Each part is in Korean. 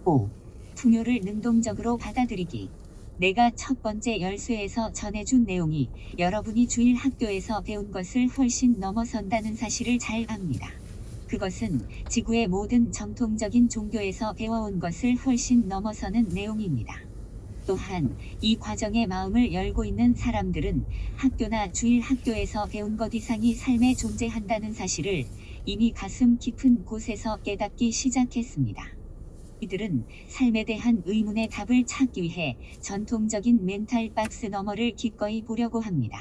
5. 풍요를 능동적으로 받아들이기. 내가 첫 번째 열쇠에서 전해준 내용이 여러분이 주일 학교에서 배운 것을 훨씬 넘어선다는 사실을 잘 압니다. 그것은 지구의 모든 정통적인 종교에서 배워온 것을 훨씬 넘어서는 내용입니다. 또한 이 과정에 마음을 열고 있는 사람들은 학교나 주일 학교에서 배운 것 이상이 삶에 존재한다는 사실을 이미 가슴 깊은 곳에서 깨닫기 시작했습니다. 이들은 삶에 대한 의문의 답을 찾기 위해 전통적인 멘탈 박스 너머를 기꺼이 보려고 합니다.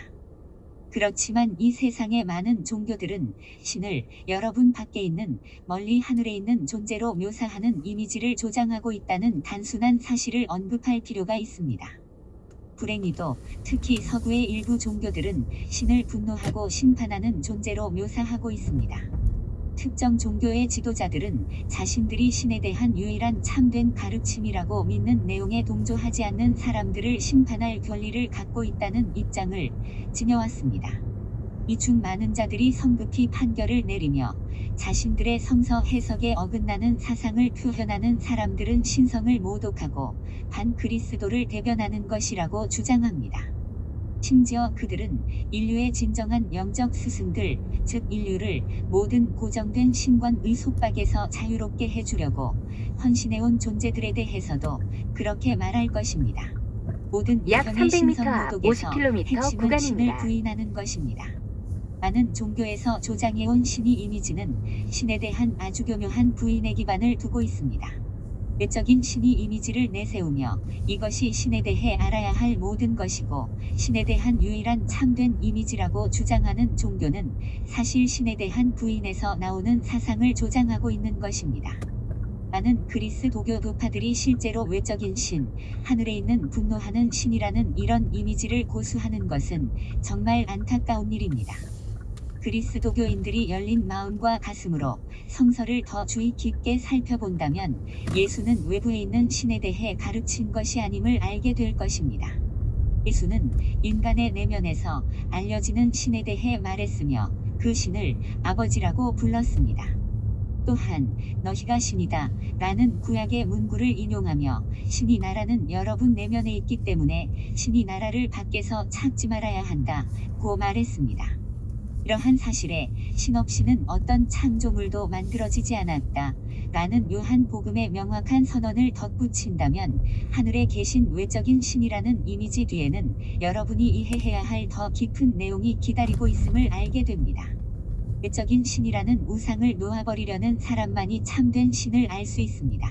그렇지만 이 세상의 많은 종교들은 신을 여러분 밖에 있는 멀리 하늘에 있는 존재로 묘사하는 이미지를 조장하고 있다는 단순한 사실을 언급할 필요가 있습니다. 불행히도 특히 서구의 일부 종교들은 신을 분노하고 심판하는 존재로 묘사하고 있습니다. 특정 종교의 지도자들은 자신들이 신에 대한 유일한 참된 가르침이라고 믿는 내용에 동조하지 않는 사람들을 심판할 권리를 갖고 있다는 입장을 지녀왔습니다. 이 중 많은 자들이 성급히 판결을 내리며 자신들의 성서 해석에 어긋나는 사상을 표현하는 사람들은 신성을 모독하고 반그리스도를 대변하는 것이라고 주장합니다. 심지어 그들은 인류의 진정한 영적 스승들, 즉 인류를 모든 고정된 신관의 속박에서 자유롭게 해주려고 헌신해온 존재들에 대해서도 그렇게 말할 것입니다. 모든 약 유형의 300m 신성 앞 모독에서 50km 핵심은 신을 구간입니다. 부인하는 것입니다. 많은 종교에서 조장해온 신의 이미지는 신에 대한 아주 교묘한 부인의 기반을 두고 있습니다. 외적인 신의 이미지를 내세우며 이것이 신에 대해 알아야 할 모든 것이고 신에 대한 유일한 참된 이미지라고 주장하는 종교는 사실 신에 대한 부인에서 나오는 사상을 조장하고 있는 것입니다. 많은 그리스도교 교파들이 실제로 외적인 신, 하늘에 있는 분노하는 신이라는 이런 이미지를 고수하는 것은 정말 안타까운 일입니다. 그리스도교인들이 열린 마음과 가슴으로 성서를 더 주의 깊게 살펴본다면 예수는 외부에 있는 신에 대해 가르친 것이 아님을 알게 될 것입니다. 예수는 인간의 내면에서 알려지는 신에 대해 말했으며 그 신을 아버지라고 불렀습니다. 또한 너희가 신이다 라는 구약의 문구를 인용하며 신이 나라는 여러분 내면에 있기 때문에 신이 나라를 밖에서 찾지 말아야 한다고 말했습니다. 이러한 사실에 신없이는 어떤 창조물도 만들어지지 않았다 라는 요한복음의 명확한 선언을 덧붙인다면 하늘에 계신 외적인 신이라는 이미지 뒤에는 여러분이 이해해야 할 더 깊은 내용이 기다리고 있음을 알게 됩니다. 외적인 신이라는 우상을 놓아버리려는 사람만이 참된 신을 알 수 있습니다.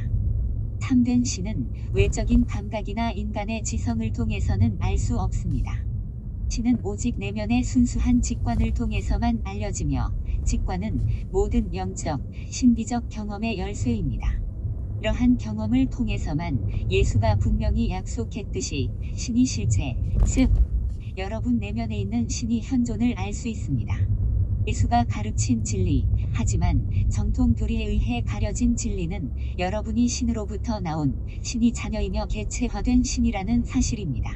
참된 신은 외적인 감각이나 인간의 지성을 통해서는 알 수 없습니다. 신은 오직 내면의 순수한 직관을 통해서만 알려지며 직관은 모든 영적, 신비적 경험의 열쇠입니다. 이러한 경험을 통해서만 예수가 분명히 약속했듯이 신이 실체, 즉 여러분 내면에 있는 신이 현존을 알 수 있습니다. 예수가 가르친 진리, 하지만 정통 교리에 의해 가려진 진리는 여러분이 신으로부터 나온 신이 자녀이며 개체화된 신이라는 사실입니다.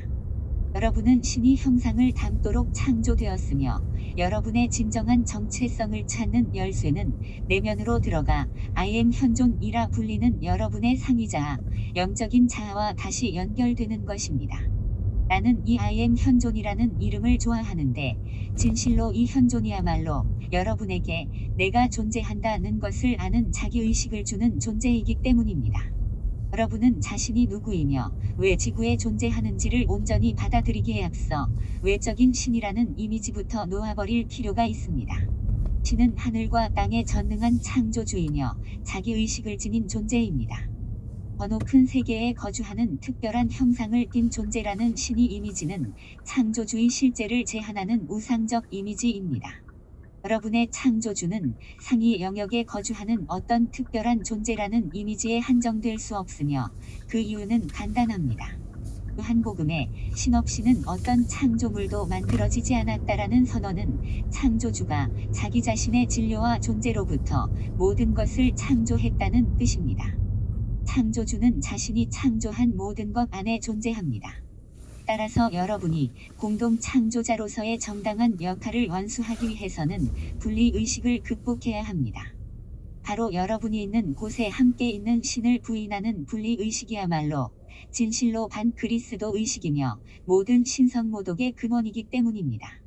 여러분은 신이 형상을 담도록 창조되었으며 여러분의 진정한 정체성을 찾는 열쇠는 내면으로 들어가 I am 현존이라 불리는 여러분의 상위자아, 영적인 자아와 다시 연결되는 것입니다. 나는 이 I am 현존이라는 이름을 좋아하는데 진실로 이 현존이야말로 여러분에게 내가 존재한다는 것을 아는 자기의식을 주는 존재이기 때문입니다. 여러분은 자신이 누구이며 왜 지구에 존재하는지를 온전히 받아들이기에 앞서 외적인 신이라는 이미지부터 놓아버릴 필요가 있습니다. 신은 하늘과 땅의 전능한 창조주이며 자기의식을 지닌 존재입니다. 어느 큰 세계에 거주하는 특별한 형상을 띤 존재라는 신의 이미지는 창조주의 실제를 제한하는 우상적 이미지입니다. 여러분의 창조주는 상위 영역에 거주하는 어떤 특별한 존재라는 이미지에 한정될 수 없으며 그 이유는 간단합니다. 요한복음에 신 없이는 어떤 창조물도 만들어지지 않았다라는 선언은 창조주가 자기 자신의 진료와 존재로부터 모든 것을 창조했다는 뜻입니다. 창조주는 자신이 창조한 모든 것 안에 존재합니다. 따라서 여러분이 공동 창조자로서의 정당한 역할을 완수하기 위해서는 분리의식을 극복해야 합니다. 바로 여러분이 있는 곳에 함께 있는 신을 부인하는 분리의식이야말로 진실로 반그리스도 의식이며 모든 신성모독의 근원이기 때문입니다.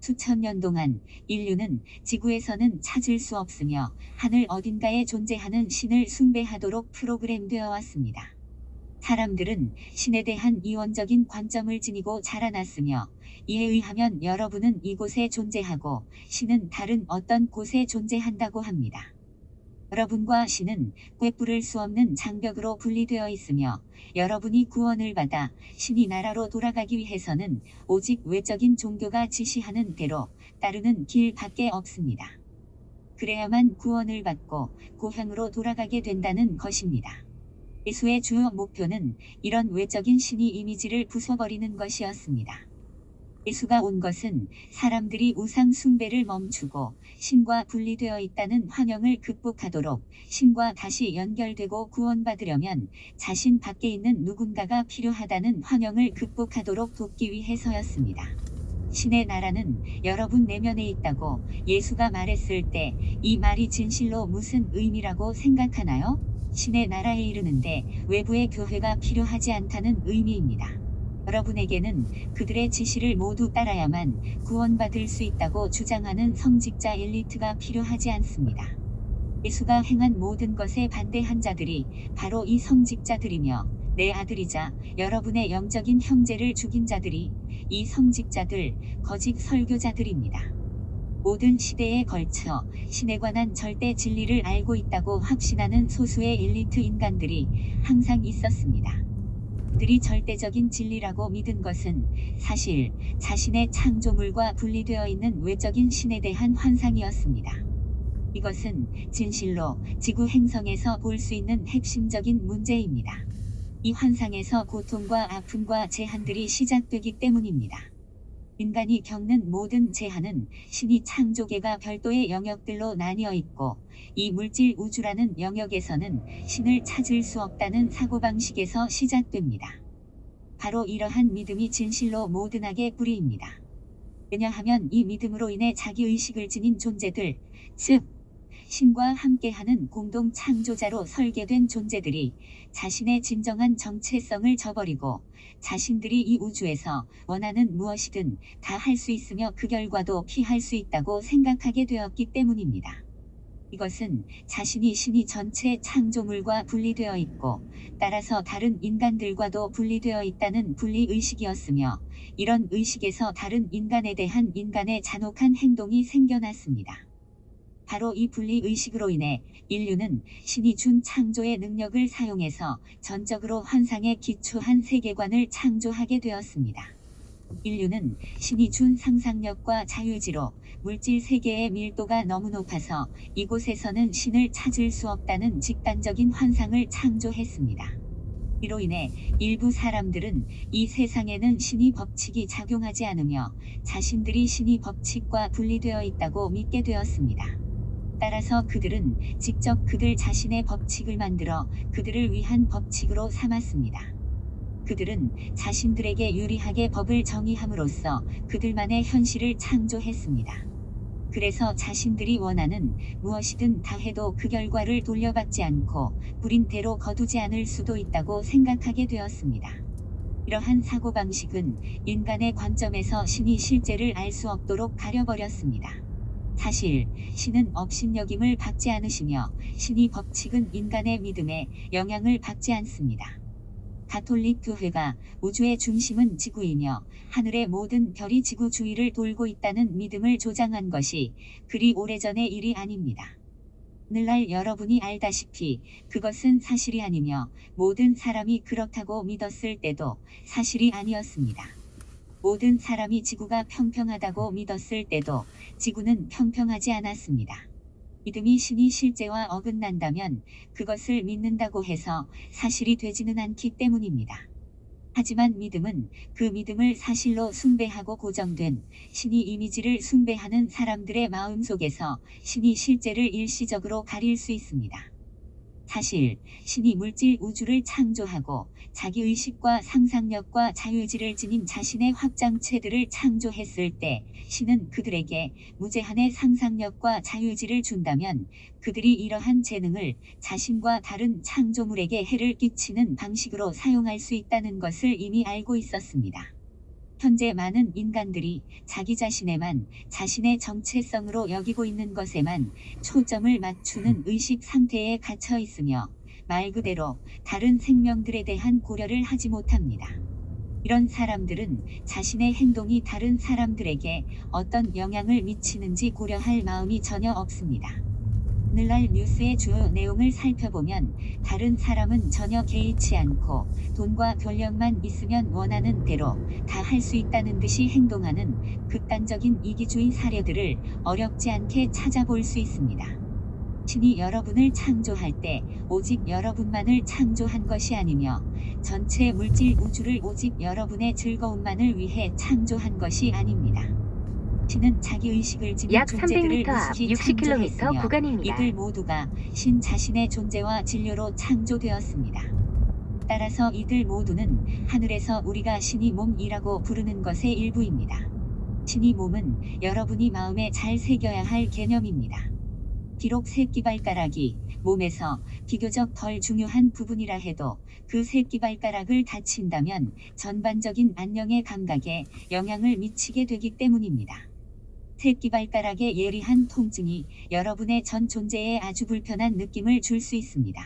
수천 년 동안 인류는 지구에서는 찾을 수 없으며 하늘 어딘가에 존재하는 신을 숭배하도록 프로그램되어 왔습니다. 사람들은 신에 대한 이원적인 관점을 지니고 자라났으며 이에 의하면 여러분은 이곳에 존재하고 신은 다른 어떤 곳에 존재한다고 합니다. 여러분과 신은 꿰뚫을 수 없는 장벽으로 분리되어 있으며 여러분이 구원을 받아 신이 나라로 돌아가기 위해서는 오직 외적인 종교가 지시하는 대로 따르는 길밖에 없습니다. 그래야만 구원을 받고 고향으로 돌아가게 된다는 것입니다. 예수의 주요 목표는 이런 외적인 신의 이미지를 부숴버리는 것이었습니다. 예수가 온 것은 사람들이 우상 숭배를 멈추고 신과 분리되어 있다는 환영을 극복하도록 신과 다시 연결되고 구원받으려면 자신 밖에 있는 누군가가 필요하다는 환영을 극복하도록 돕기 위해서였습니다. 신의 나라는 여러분 내면에 있다고 예수가 말했을 때 이 말이 진실로 무슨 의미라고 생각하나요? 신의 나라에 이르는데 외부의 교회가 필요하지 않다는 의미입니다. 여러분에게는 그들의 지시를 모두 따라야만 구원받을 수 있다고 주장하는 성직자 엘리트가 필요하지 않습니다. 예수가 행한 모든 것에 반대한 자들이 바로 이 성직자들이며 내 아들이자 여러분의 영적인 형제를 죽인 자들이 이 성직자들, 거짓 설교자들입니다. 모든 시대에 걸쳐 신에 관한 절대 진리를 알고 있다고 확신하는 소수의 엘리트 인간들이 항상 있었습니다. 그들이 절대적인 진리라고 믿은 것은 사실 자신의 창조물과 분리되어 있는 외적인 신에 대한 환상이었습니다. 이것은 진실로 지구 행성에서 볼 수 있는 핵심적인 문제입니다. 이 환상에서 고통과 아픔과 재한들이 시작되기 때문입니다. 인간이 겪는 모든 재한은 신이 창조계가 별도의 영역들로 나뉘어 있고 이 물질 우주라는 영역에서는 신을 찾을 수 없다는 사고방식에서 시작됩니다. 바로 이러한 믿음이 진실로 모든 악의 뿌리입니다. 왜냐하면 이 믿음으로 인해 자기의식을 지닌 존재들, 즉 신과 함께하는 공동 창조자로 설계된 존재들이 자신의 진정한 정체성을 저버리고 자신들이 이 우주에서 원하는 무엇이든 다 할 수 있으며 그 결과도 피할 수 있다고 생각하게 되었기 때문입니다. 이것은 자신이 신이 전체 창조물과 분리되어 있고 따라서 다른 인간들과도 분리되어 있다는 분리의식이었으며 이런 의식에서 다른 인간에 대한 인간의 잔혹한 행동이 생겨났습니다. 바로 이 분리의식으로 인해 인류는 신이 준 창조의 능력을 사용해서 전적으로 환상에 기초한 세계관을 창조하게 되었습니다. 인류는 신이 준 상상력과 자유지로 물질 세계의 밀도가 너무 높아서 이곳에서는 신을 찾을 수 없다는 직단적인 환상을 창조했습니다. 이로 인해 일부 사람들은 이 세상에는 신의 법칙이 작용하지 않으며 자신들이 신의 법칙과 분리되어 있다고 믿게 되었습니다. 따라서 그들은 직접 그들 자신의 법칙을 만들어 그들을 위한 법칙으로 삼았습니다. 그들은 자신들에게 유리하게 법을 정의함으로써 그들만의 현실을 창조했습니다. 그래서 자신들이 원하는 무엇이든 다 해도 그 결과를 돌려받지 않고 부린 대로 거두지 않을 수도 있다고 생각하게 되었습니다. 이러한 사고방식은 인간의 관점에서 신이 실제를 알 수 없도록 가려버렸습니다. 사실 신은 업신여김을 받지 않으시며 신의 법칙은 인간의 믿음에 영향을 받지 않습니다. 가톨릭 교회가 우주의 중심은 지구이며 하늘의 모든 별이 지구 주위를 돌고 있다는 믿음을 조장한 것이 그리 오래전의 일이 아닙니다. 오늘날 여러분이 알다시피 그것은 사실이 아니며 모든 사람이 그렇다고 믿었을 때도 사실이 아니었습니다. 모든 사람이 지구가 평평하다고 믿었을 때도 지구는 평평하지 않았습니다. 믿음이 신의 실제와 어긋난다면 그것을 믿는다고 해서 사실이 되지는 않기 때문입니다. 하지만 믿음은 그 믿음을 사실로 숭배하고 고정된 신의 이미지를 숭배하는 사람들의 마음속에서 신의 실제를 일시적으로 가릴 수 있습니다. 다시 신이 물질 우주를 창조하고 자기의식과 상상력과 자유의지를 지닌 자신의 확장체들을 창조했을 때 신은 그들에게 무제한의 상상력과 자유의지를 준다면 그들이 이러한 재능을 자신과 다른 창조물에게 해를 끼치는 방식으로 사용할 수 있다는 것을 이미 알고 있었습니다. 현재 많은 인간들이 자기 자신에만 자신의 정체성으로 여기고 있는 것에만 초점을 맞추는 의식 상태에 갇혀 있으며 말 그대로 다른 생명들에 대한 고려를 하지 못합니다. 이런 사람들은 자신의 행동이 다른 사람들에게 어떤 영향을 미치는지 고려할 마음이 전혀 없습니다. 오늘날 뉴스의 주요 내용을 살펴보면 다른 사람은 전혀 개의치 않고 돈과 권력만 있으면 원하는 대로 다 할 수 있다는 듯이 행동하는 극단적인 이기주의 사례들을 어렵지 않게 찾아볼 수 있습니다. 신이 여러분을 창조할 때 오직 여러분만을 창조한 것이 아니며 전체 물질 우주를 오직 여러분의 즐거움만을 위해 창조한 것이 아닙니다. 신은 자기의식을 지닌 약 존재들을 300m 앞 무수히 60km 창조했으며 구간입니다. 이들 모두가 신 자신의 존재와 진료로 창조되었습니다. 따라서 이들 모두는 하늘에서 우리가 신이 몸이라고 부르는 것의 일부입니다. 신이 몸은 여러분이 마음에 잘 새겨야 할 개념입니다. 비록 새끼발가락이 몸에서 비교적 덜 중요한 부분이라 해도 그 새끼발가락을 다친다면 전반적인 안녕의 감각에 영향을 미치게 되기 때문입니다. 새끼발가락의 예리한 통증이 여러분의 전 존재에 아주 불편한 느낌을 줄 수 있습니다.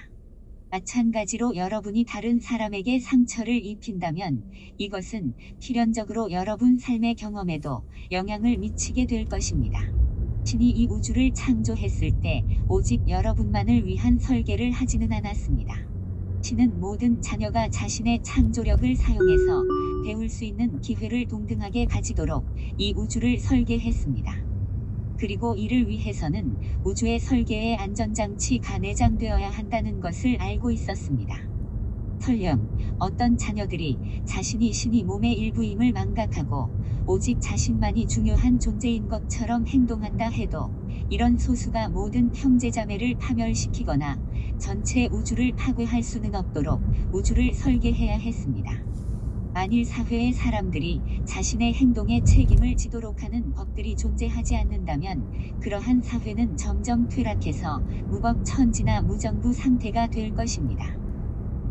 마찬가지로 여러분이 다른 사람에게 상처를 입힌다면 이것은 필연적으로 여러분 삶의 경험에도 영향을 미치게 될 것입니다. 신이 이 우주를 창조했을 때 오직 여러분만을 위한 설계를 하지는 않았습니다. 신은 모든 자녀가 자신의 창조력을 사용해서 배울 수 있는 기회를 동등하게 가지도록 이 우주를 설계했습니다. 그리고 이를 위해서는 우주의 설계에 안전장치가 내장되어야 한다는 것을 알고 있었습니다. 설령 어떤 자녀들이 자신이 신이 몸의 일부임을 망각하고 오직 자신만이 중요한 존재인 것처럼 행동한다 해도 이런 소수가 모든 형제자매를 파멸시키거나 전체 우주를 파괴할 수는 없도록 우주를 설계해야 했습니다. 만일 사회의 사람들이 자신의 행동에 책임을 지도록 하는 법들이 존재하지 않는다면 그러한 사회는 점점 퇴락해서 무법천지나 무정부 상태가 될 것입니다.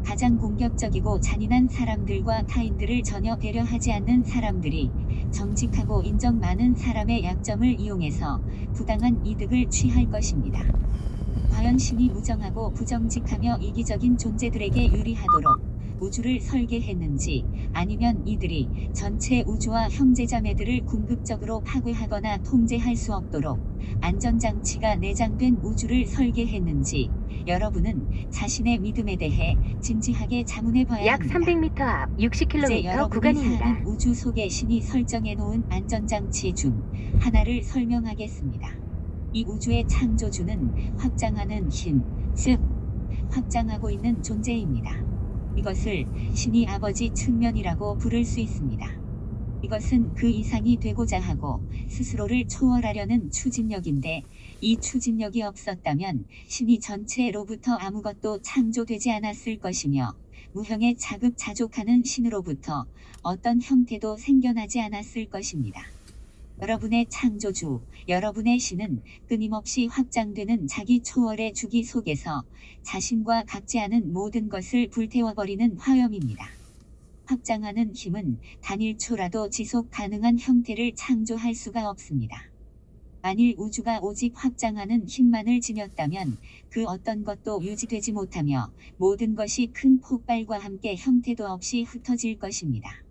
가장 공격적이고 잔인한 사람들과 타인들을 전혀 배려하지 않는 사람들이 정직하고 인정 많은 사람의 약점을 이용해서 부당한 이득을 취할 것입니다. 과연 신이 무정하고 부정직하며 이기적인 존재들에게 유리하도록 우주를 설계했는지 아니면 이들이 전체 우주와 형제자매들을 궁극적으로 파괴하거나 통제할 수 없도록 안전장치가 내장된 우주를 설계했는지 여러분은 자신의 믿음에 대해 진지하게 자문해 봐야 약 합니다. 300m 앞 이제 60km 여러분이 구간입니다. 사는 우주 속에 신이 설정해 놓은 안전장치 중 하나를 설명하겠습니다. 이 우주의 창조주는 확장하는 힘, 즉 확장하고 있는 존재입니다. 이것을 신이 아버지 측면이라고 부를 수 있습니다. 이것은 그 이상이 되고자 하고 스스로를 초월하려는 추진력인데 이 추진력이 없었다면 신이 전체로부터 아무것도 창조되지 않았을 것이며 무형의 자급자족하는 신으로부터 어떤 형태도 생겨나지 않았을 것입니다. 여러분의 창조주, 여러분의 신은 끊임없이 확장되는 자기 초월의 주기 속에서 자신과 같지 않은 모든 것을 불태워버리는 화염입니다. 확장하는 힘은 단 1초라도 지속 가능한 형태를 창조할 수가 없습니다. 만일 우주가 오직 확장하는 힘만을 지녔다면 그 어떤 것도 유지되지 못하며 모든 것이 큰 폭발과 함께 형태도 없이 흩어질 것입니다.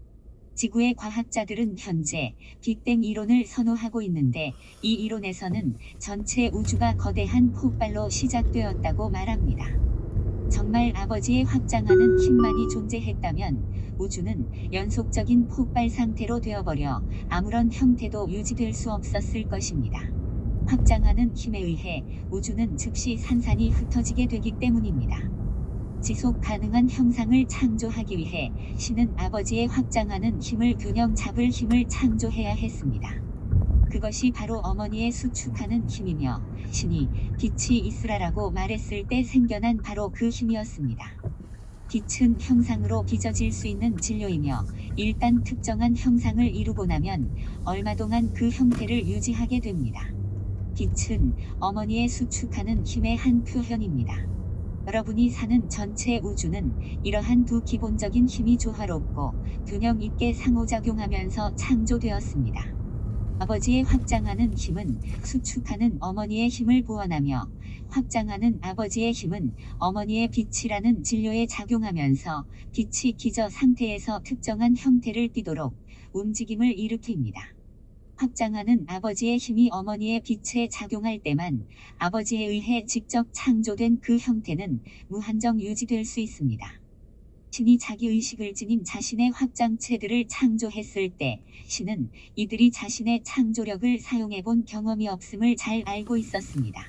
지구의 과학자들은 현재 빅뱅 이론을 선호하고 있는데 이 이론에서는 전체 우주가 거대한 폭발로 시작되었다고 말합니다. 정말 아버지의 확장하는 힘만이 존재했다면 우주는 연속적인 폭발 상태로 되어버려 아무런 형태도 유지될 수 없었을 것입니다. 확장하는 힘에 의해 우주는 즉시 산산이 흩어지게 되기 때문입니다. 지속 가능한 형상을 창조하기 위해 신은 아버지의 확장하는 힘을 균형 잡을 힘을 창조해야 했습니다. 그것이 바로 어머니의 수축하는 힘이며 신이 빛이 있으라라고 말했을 때 생겨난 바로 그 힘이었습니다. 빛은 형상으로 빚어질 수 있는 진료이며 일단 특정한 형상을 이루고 나면 얼마 동안 그 형태를 유지하게 됩니다. 빛은 어머니의 수축하는 힘의 한 표현입니다. 여러분이 사는 전체 우주는 이러한 두 기본적인 힘이 조화롭고 균형 있게 상호작용하면서 창조되었습니다. 아버지의 확장하는 힘은 수축하는 어머니의 힘을 보완하며 확장하는 아버지의 힘은 어머니의 빛이라는 진료에 작용하면서 빛이 기저 상태에서 특정한 형태를 띠도록 움직임을 일으킵니다. 확장하는 아버지의 힘이 어머니의 빛에 작용할 때만 아버지에 의해 직접 창조된 그 형태는 무한정 유지될 수 있습니다. 신이 자기 의식을 지닌 자신의 확장체들을 창조했을 때 신은 이들이 자신의 창조력을 사용해본 경험이 없음을 잘 알고 있었습니다.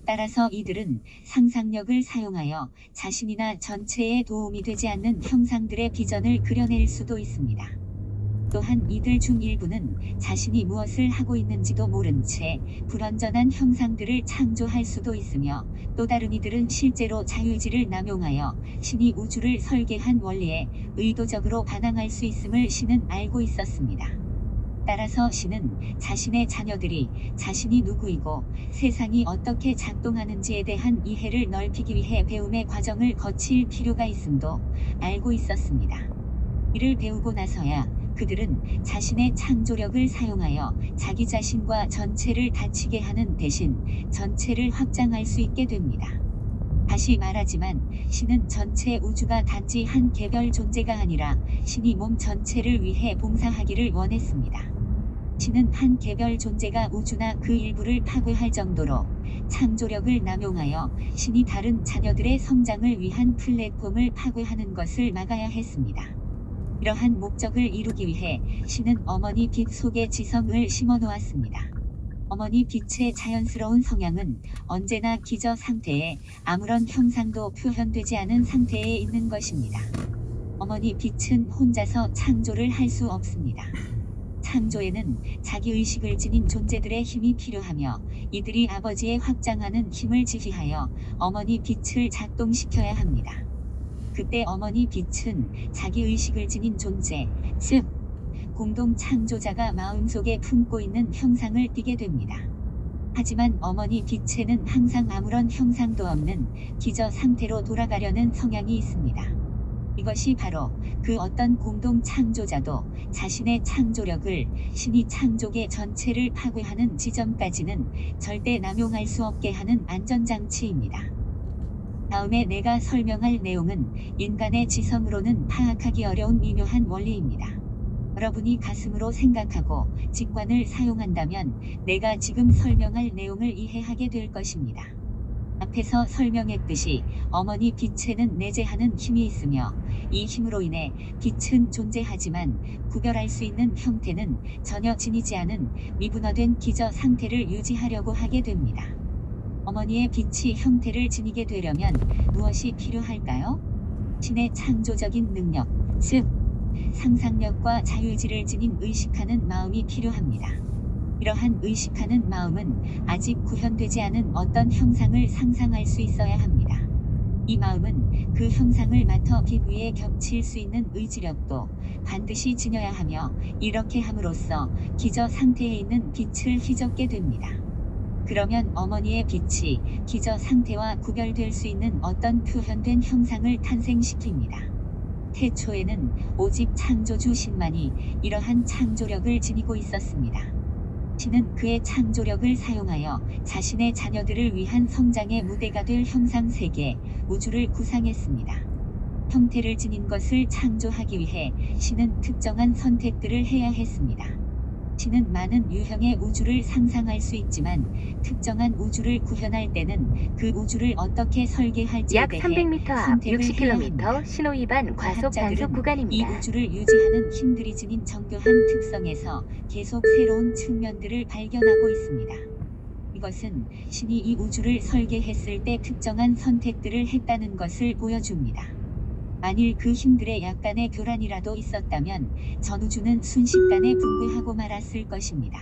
따라서 이들은 상상력을 사용하여 자신이나 전체에 도움이 되지 않는 형상들의 비전을 그려낼 수도 있습니다. 또한 이들 중 일부는 자신이 무엇을 하고 있는지도 모른 채 불완전한 형상들을 창조할 수도 있으며 또 다른 이들은 실제로 자유의지를 남용하여 신이 우주를 설계한 원리에 의도적으로 반항할 수 있음을 신은 알고 있었습니다. 따라서 신은 자신의 자녀들이 자신이 누구이고 세상이 어떻게 작동하는지에 대한 이해를 넓히기 위해 배움의 과정을 거칠 필요가 있음도 알고 있었습니다. 이를 배우고 나서야 그들은 자신의 창조력을 사용하여 자기 자신과 전체를 다치게 하는 대신 전체를 확장할 수 있게 됩니다. 다시 말하지만 신은 전체 우주가 단지 한 개별 존재가 아니라 신이 몸 전체를 위해 봉사하기를 원했습니다. 신은 한 개별 존재가 우주나 그 일부를 파괴할 정도로 창조력을 남용하여 신이 다른 자녀들의 성장을 위한 플랫폼을 파괴하는 것을 막아야 했습니다. 이러한 목적을 이루기 위해 신은 어머니 빛 속에 지성을 심어놓았습니다. 어머니 빛의 자연스러운 성향은 언제나 기저 상태에 아무런 형상도 표현되지 않은 상태에 있는 것입니다. 어머니 빛은 혼자서 창조를 할 수 없습니다. 창조에는 자기 의식을 지닌 존재들의 힘이 필요하며 이들이 아버지의 확장하는 힘을 지휘하여 어머니 빛을 작동시켜야 합니다. 그때 어머니 빛은 자기 의식을 지닌 존재, 즉 공동 창조자가 마음속에 품고 있는 형상을 띠게 됩니다. 하지만 어머니 빛에는 항상 아무런 형상도 없는 기저 상태로 돌아가려는 성향이 있습니다. 이것이 바로 그 어떤 공동 창조자도 자신의 창조력을 신이 창조계 전체를 파괴하는 지점까지는 절대 남용할 수 없게 하는 안전장치입니다. 다음에 내가 설명할 내용은 인간의 지성으로는 파악하기 어려운 미묘한 원리입니다. 여러분이 가슴으로 생각하고 직관을 사용한다면 내가 지금 설명할 내용을 이해하게 될 것입니다. 앞에서 설명했듯이 어머니 빛에는 내재하는 힘이 있으며 이 힘으로 인해 빛은 존재하지만 구별할 수 있는 형태는 전혀 지니지 않은 미분화된 기저 상태를 유지하려고 하게 됩니다. 어머니의 빛이 형태를 지니게 되려면 무엇이 필요할까요? 신의 창조적인 능력, 즉 상상력과 자유의지를 지닌 의식하는 마음이 필요합니다. 이러한 의식하는 마음은 아직 구현되지 않은 어떤 형상을 상상할 수 있어야 합니다. 이 마음은 그 형상을 맡아 빛 위에 겹칠 수 있는 의지력도 반드시 지녀야 하며 이렇게 함으로써 기저 상태에 있는 빛을 휘젓게 됩니다. 그러면 어머니의 빛이 기저 상태와 구별될 수 있는 어떤 표현된 형상을 탄생시킵니다. 태초에는 오직 창조주 신만이 이러한 창조력을 지니고 있었습니다. 신은 그의 창조력을 사용하여 자신의 자녀들을 위한 성장의 무대가 될 형상 세계, 우주를 구상했습니다. 형태를 지닌 것을 창조하기 위해 신은 특정한 선택들을 해야 했습니다. 신은 많은 유형의 우주를 상상할 수 있지만 특정한 우주를 구현할 때는 그 우주를 어떻게 설계할지에 약 대해 300m 앞 선택을 해야 60km 합니다. 신호 위반 과속 과학자들은 단속 이 구간입니다. 우주를 유지하는 힘들이 지닌 정교한 특성에서 계속 새로운 측면들을 발견하고 있습니다. 이것은 신이 이 우주를 설계했을 때 특정한 선택들을 했다는 것을 보여줍니다. 만일 그 힘들에 약간의 교란이라도 있었다면 전 우주는 순식간에 붕괴하고 말았을 것입니다.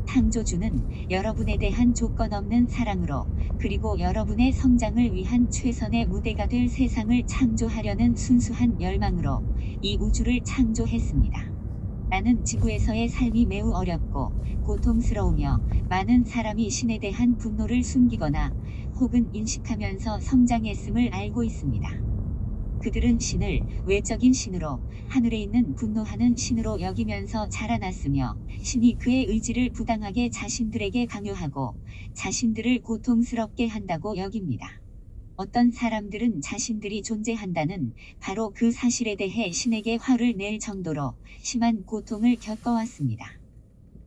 창조주는 여러분에 대한 조건 없는 사랑으로 그리고 여러분의 성장을 위한 최선의 무대가 될 세상을 창조하려는 순수한 열망으로 이 우주를 창조했습니다. 나는 지구에서의 삶이 매우 어렵고 고통스러우며 많은 사람이 신에 대한 분노를 숨기거나 혹은 인식하면서 성장했음을 알고 있습니다. 그들은 신을 외적인 신으로 하늘에 있는 분노하는 신으로 여기면서 자라났으며 신이 그의 의지를 부당하게 자신들에게 강요하고 자신들을 고통스럽게 한다고 여깁니다. 어떤 사람들은 자신들이 존재한다는 바로 그 사실에 대해 신에게 화를 낼 정도로 심한 고통을 겪어왔습니다.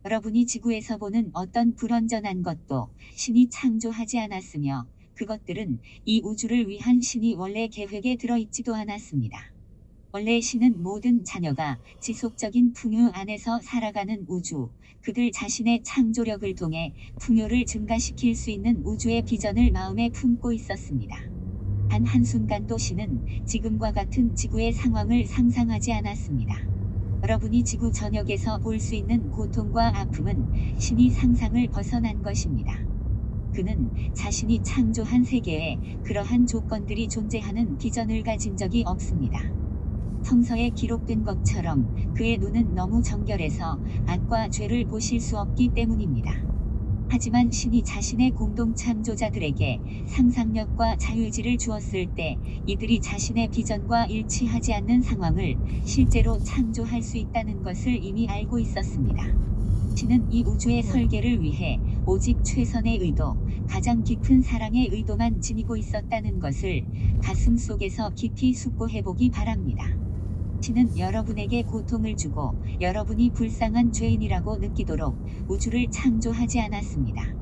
여러분이 지구에서 보는 어떤 불완전한 것도 신이 창조하지 않았으며 그것들은 이 우주를 위한 신이 원래 계획에 들어있지도 않았습니다. 원래 신은 모든 자녀가 지속적인 풍요 안에서 살아가는 우주, 그들 자신의 창조력을 통해 풍요를 증가시킬 수 있는 우주의 비전을 마음에 품고 있었습니다. 단 한순간도 신은 지금과 같은 지구의 상황을 상상하지 않았습니다. 여러분이 지구 전역에서 볼 수 있는 고통과 아픔은 신이 상상을 벗어난 것입니다. 그는 자신이 창조한 세계에 그러한 조건들이 존재하는 비전을 가진 적이 없습니다. 성서에 기록된 것처럼 그의 눈은 너무 정결해서 악과 죄를 보실 수 없기 때문입니다. 하지만 신이 자신의 공동 창조자들에게 상상력과 자유의지를 주었을 때 이들이 자신의 비전과 일치하지 않는 상황을 실제로 창조할 수 있다는 것을 이미 알고 있었습니다. 신은 이 우주의 설계를 위해 오직 최선의 의도, 가장 깊은 사랑의 의도만 지니고 있었다는 것을 가슴 속에서 깊이 숙고해보기 바랍니다. 신은 여러분에게 고통을 주고 여러분이 불쌍한 죄인이라고 느끼도록 우주를 창조하지 않았습니다.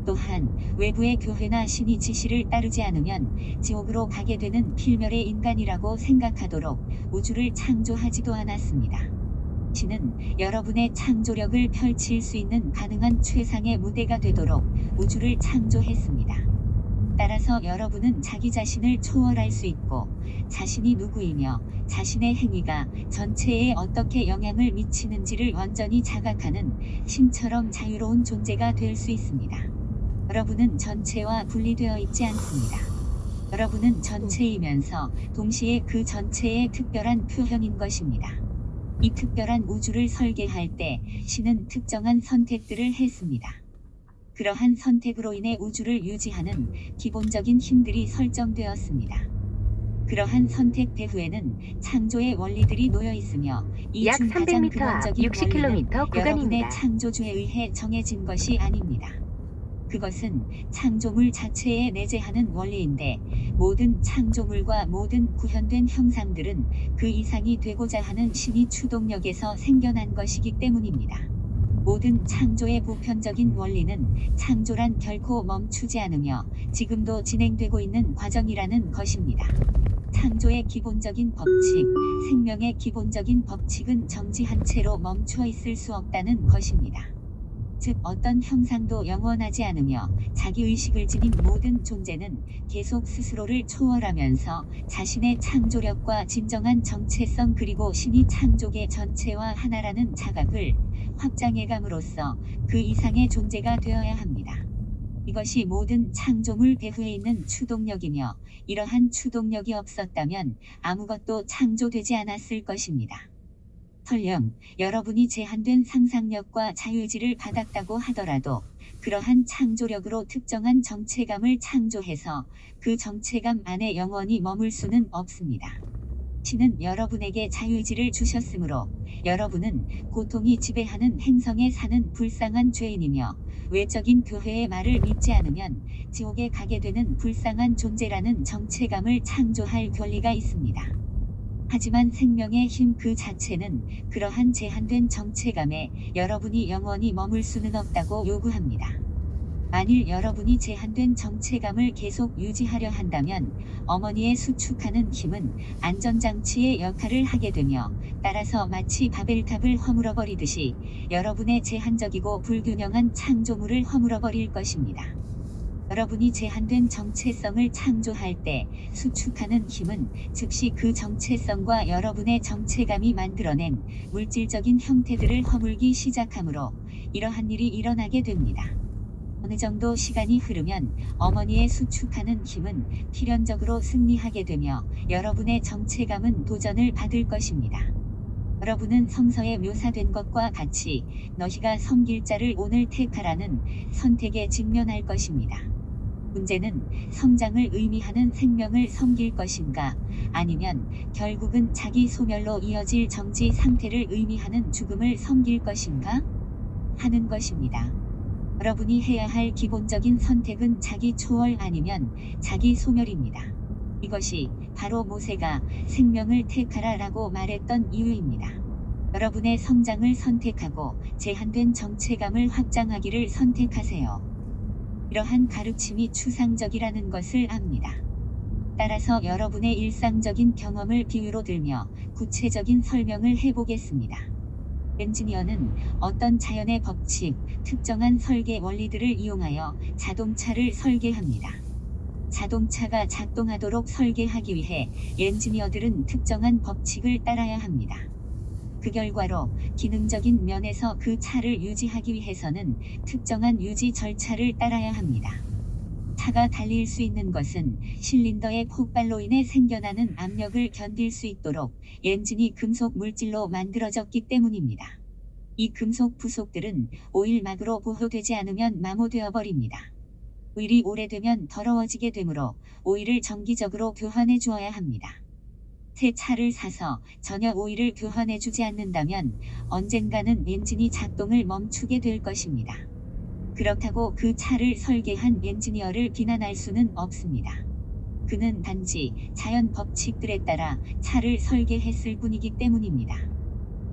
또한 외부의 교회나 신이 지시를 따르지 않으면 지옥으로 가게 되는 필멸의 인간이라고 생각하도록 우주를 창조하지도 않았습니다. 신은 여러분의 창조력을 펼칠 수 있는 가능한 최상의 무대가 되도록 우주를 창조했습니다. 따라서 여러분은 자기 자신을 초월할 수 있고 자신이 누구이며 자신의 행위가 전체에 어떻게 영향을 미치는지를 완전히 자각하는 신처럼 자유로운 존재가 될 수 있습니다. 여러분은 전체와 분리되어 있지 않습니다. 여러분은 전체이면서 동시에 그 전체의 특별한 표현인 것입니다. 이 특별한 우주를 설계할 때 신은 특정한 선택들을 했습니다. 그러한 선택으로 인해 우주를 유지하는 기본적인 힘들이 설정되었습니다. 그러한 선택 배후에는 창조의 원리들이 놓여 있으며 이 약 중 가장 300m 앞 근원적인 60km 원리는 여러분의 구간입니다. 창조주에 의해 정해진 것이 아닙니다. 그것은 창조물 자체에 내재하는 원리인데 모든 창조물과 모든 구현된 형상들은 그 이상이 되고자 하는 신의 추동력에서 생겨난 것이기 때문입니다. 모든 창조의 보편적인 원리는 창조란 결코 멈추지 않으며 지금도 진행되고 있는 과정이라는 것입니다. 창조의 기본적인 법칙, 생명의 기본적인 법칙은 정지한 채로 멈춰 있을 수 없다는 것입니다. 즉 어떤 형상도 영원하지 않으며 자기의식을 지닌 모든 존재는 계속 스스로를 초월하면서 자신의 창조력과 진정한 정체성 그리고 신이 창조계 전체와 하나라는 자각을 확장해감으로써 그 이상의 존재가 되어야 합니다. 이것이 모든 창조물 배후에 있는 추동력이며 이러한 추동력이 없었다면 아무것도 창조되지 않았을 것입니다. 설령 여러분이 제한된 상상력과 자유의지를 받았다고 하더라도 그러한 창조력으로 특정한 정체감을 창조해서 그 정체감 안에 영원히 머물 수는 없습니다. 신은 여러분에게 자유의지를 주셨으므로 여러분은 고통이 지배하는 행성에 사는 불쌍한 죄인이며 외적인 교회의 말을 믿지 않으면 지옥에 가게 되는 불쌍한 존재라는 정체감을 창조할 권리가 있습니다. 하지만 생명의 힘 그 자체는 그러한 제한된 정체감에 여러분이 영원히 머물 수는 없다고 요구합니다. 만일 여러분이 제한된 정체감을 계속 유지하려 한다면 어머니의 수축하는 힘은 안전장치의 역할을 하게 되며 따라서 마치 바벨탑을 허물어버리듯이 여러분의 제한적이고 불균형한 창조물을 허물어버릴 것입니다. 여러분이 제한된 정체성을 창조할 때 수축하는 힘은 즉시 그 정체성과 여러분의 정체감이 만들어낸 물질적인 형태들을 허물기 시작하므로 이러한 일이 일어나게 됩니다. 어느 정도 시간이 흐르면 어머니의 수축하는 힘은 필연적으로 승리하게 되며 여러분의 정체감은 도전을 받을 것입니다. 여러분은 성서에 묘사된 것과 같이 너희가 섬길 자를 오늘 택하라는 선택에 직면할 것입니다. 문제는 성장을 의미하는 생명을 섬길 것인가, 아니면 결국은 자기 소멸로 이어질 정지 상태를 의미하는 죽음을 섬길 것인가 하는 것입니다. 여러분이 해야 할 기본적인 선택은 자기 초월 아니면 자기 소멸입니다. 이것이 바로 모세가 생명을 택하라 라고 말했던 이유입니다. 여러분의 성장을 선택하고 제한된 정체감을 확장하기를 선택하세요. 이러한 가르침이 추상적이라는 것을 압니다. 따라서 여러분의 일상적인 경험을 비유로 들며 구체적인 설명을 해보겠습니다. 엔지니어는 어떤 자연의 법칙, 특정한 설계 원리들을 이용하여 자동차를 설계합니다. 자동차가 작동하도록 설계하기 위해 엔지니어들은 특정한 법칙을 따라야 합니다. 그 결과로 기능적인 면에서 그 차를 유지하기 위해서는 특정한 유지 절차를 따라야 합니다. 차가 달릴 수 있는 것은 실린더의 폭발로 인해 생겨나는 압력을 견딜 수 있도록 엔진이 금속 물질로 만들어졌기 때문입니다. 이 금속 부속들은 오일막으로 보호되지 않으면 마모되어 버립니다. 오일이 오래되면 더러워지게 되므로 오일을 정기적으로 교환해 주어야 합니다. 새 차를 사서 전혀 오일을 교환해 주지 않는다면 언젠가는 엔진이 작동을 멈추게 될 것입니다. 그렇다고 그 차를 설계한 엔지니어를 비난할 수는 없습니다. 그는 단지 자연 법칙들에 따라 차를 설계했을 뿐이기 때문입니다.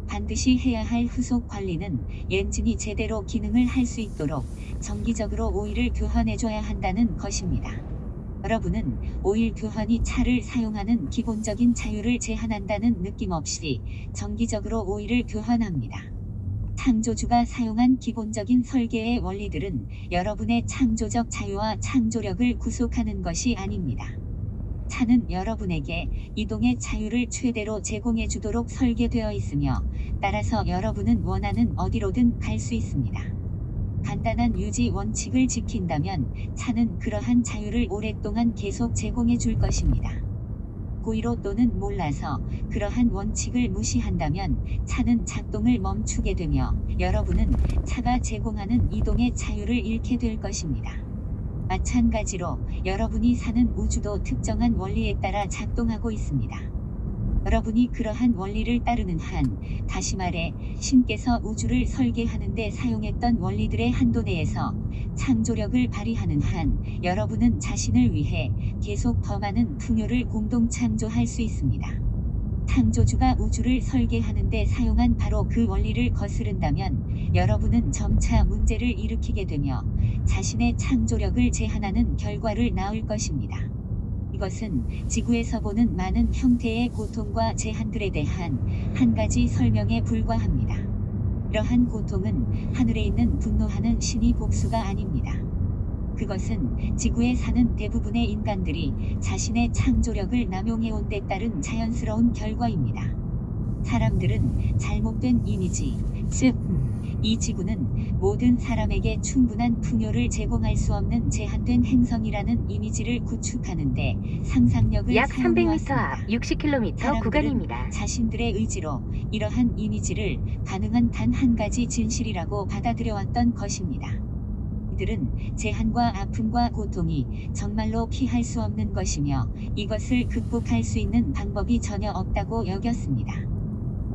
반드시 해야 할 후속 관리는 엔진이 제대로 기능을 할 수 있도록 정기적으로 오일을 교환해줘야 한다는 것입니다. 여러분은 오일 교환이 차를 사용하는 기본적인 자유를 제한한다는 느낌 없이 정기적으로 오일을 교환합니다. 창조주가 사용한 기본적인 설계의 원리들은 여러분의 창조적 자유와 창조력을 구속하는 것이 아닙니다. 차는 여러분에게 이동의 자유를 최대로 제공해 주도록 설계되어 있으며 따라서 여러분은 원하는 어디로든 갈 수 있습니다. 간단한 유지 원칙을 지킨다면 차는 그러한 자유를 오랫동안 계속 제공해 줄 것입니다. 고의로 또는 몰라서 그러한 원칙을 무시한다면 차는 작동을 멈추게 되며 여러분은 차가 제공하는 이동의 자유를 잃게 될 것입니다. 마찬가지로 여러분이 사는 우주도 특정한 원리에 따라 작동하고 있습니다. 여러분이 그러한 원리를 따르는 한, 다시 말해 신께서 우주를 설계하는 데 사용했던 원리들의 한도 내에서 창조력을 발휘하는 한, 여러분은 자신을 위해 계속 더 많은 풍요를 공동 창조할 수 있습니다. 창조주가 우주를 설계하는 데 사용한 바로 그 원리를 거스른다면 여러분은 점차 문제를 일으키게 되며 자신의 창조력을 제한하는 결과를 낳을 것입니다. 이것은 지구에서 보는 많은 형태의 고통과 제한들에 대한 한 가지 설명에 불과합니다. 이러한 고통은 하늘에 있는 분노하는 신이 복수가 아닙니다. 그것은 지구에 사는 대부분의 인간들이 자신의 창조력을 남용해온 데 따른 자연스러운 결과입니다. 사람들은 잘못된 이미지, 즉, 이 지구는 모든 사람에게 충분한 풍요를 제공할 수 없는 제한된 행성이라는 이미지를 구축하는데 상상력을 약 300m 사용해왔습니다. 앞 60km 구간입니다. 자신들의 의지로 이러한 이미지를 가능한 단 한 가지 진실이라고 받아들여왔던 것입니다. 이들은 제한과 아픔과 고통이 정말로 피할 수 없는 것이며 이것을 극복할 수 있는 방법이 전혀 없다고 여겼습니다.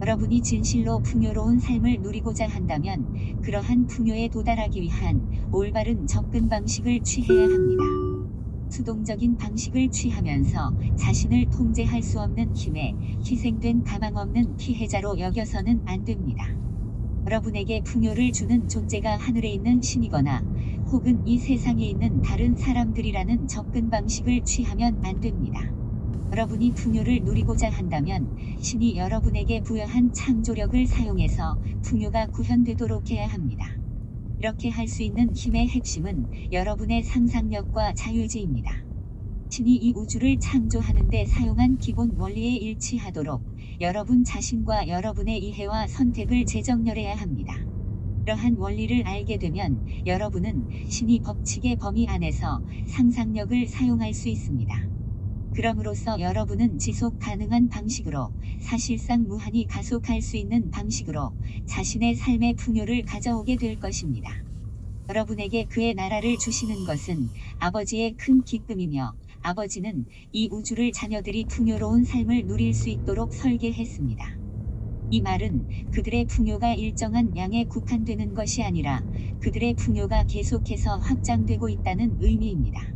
여러분이 진실로 풍요로운 삶을 누리고자 한다면 그러한 풍요에 도달하기 위한 올바른 접근 방식을 취해야 합니다. 수동적인 방식을 취하면서 자신을 통제할 수 없는 힘에 희생된 가망 없는 피해자로 여겨서는 안 됩니다. 여러분에게 풍요를 주는 존재가 하늘에 있는 신이거나 혹은 이 세상에 있는 다른 사람들이라는 접근 방식을 취하면 안 됩니다. 여러분이 풍요를 누리고자 한다면 신이 여러분에게 부여한 창조력을 사용해서 풍요가 구현되도록 해야 합니다. 이렇게 할 수 있는 힘의 핵심은 여러분의 상상력과 자유의지입니다. 신이 이 우주를 창조하는 데 사용한 기본 원리에 일치하도록 여러분 자신과 여러분의 이해와 선택을 재정렬해야 합니다. 이러한 원리를 알게 되면 여러분은 신의 법칙의 범위 안에서 상상력을 사용할 수 있습니다. 그럼으로써 여러분은 지속 가능한 방식으로, 사실상 무한히 가속할 수 있는 방식으로 자신의 삶의 풍요를 가져오게 될 것입니다. 여러분에게 그의 나라를 주시는 것은 아버지의 큰 기쁨이며, 아버지는 이 우주를 자녀들이 풍요로운 삶을 누릴 수 있도록 설계했습니다. 이 말은 그들의 풍요가 일정한 양에 국한되는 것이 아니라 그들의 풍요가 계속해서 확장되고 있다는 의미입니다.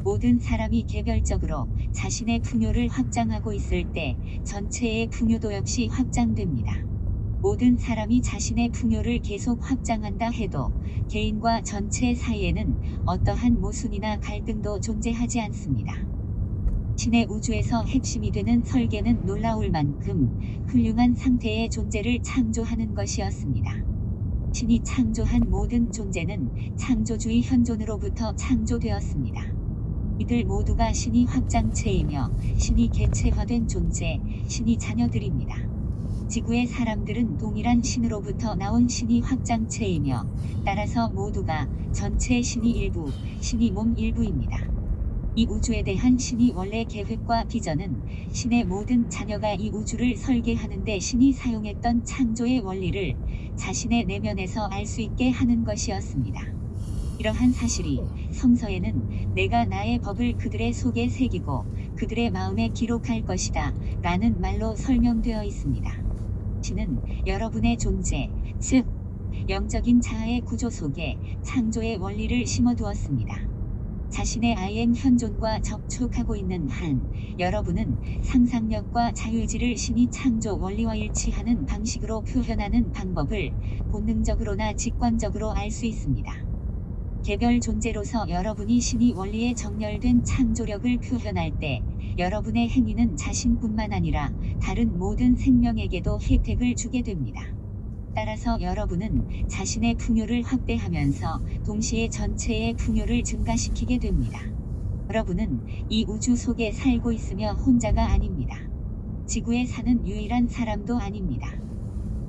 모든 사람이 개별적으로 자신의 풍요를 확장하고 있을 때 전체의 풍요도 역시 확장됩니다. 모든 사람이 자신의 풍요를 계속 확장한다 해도 개인과 전체 사이에는 어떠한 모순이나 갈등도 존재하지 않습니다. 신의 우주에서 핵심이 되는 설계는 놀라울 만큼 훌륭한 상태의 존재를 창조하는 것이었습니다. 신이 창조한 모든 존재는 창조주의 현존으로부터 창조되었습니다. 이들 모두가 신이 확장체이며 신이 개체화된 존재, 신이 자녀들입니다. 지구의 사람들은 동일한 신으로부터 나온 신이 확장체이며 따라서 모두가 전체 신이 일부, 신이 몸 일부입니다. 이 우주에 대한 신이 원래 계획과 비전은 신의 모든 자녀가 이 우주를 설계하는 데 신이 사용했던 창조의 원리를 자신의 내면에서 알 수 있게 하는 것이었습니다. 이러한 사실이 성서에는 내가 나의 법을 그들의 속에 새기고 그들의 마음에 기록할 것이다 라는 말로 설명되어 있습니다. 신은 여러분의 존재, 즉 영적인 자아의 구조 속에 창조의 원리를 심어두었습니다. 자신의 아이엠 현존과 접촉하고 있는 한 여러분은 상상력과 자유의지를 신이 창조 원리와 일치하는 방식으로 표현하는 방법을 본능적으로나 직관적으로 알 수 있습니다. 개별 존재로서 여러분이 신의 원리에 정렬된 창조력을 표현할 때 여러분의 행위는 자신뿐만 아니라 다른 모든 생명에게도 혜택을 주게 됩니다. 따라서 여러분은 자신의 풍요를 확대하면서 동시에 전체의 풍요를 증가시키게 됩니다. 여러분은 이 우주 속에 살고 있으며 혼자가 아닙니다. 지구에 사는 유일한 사람도 아닙니다.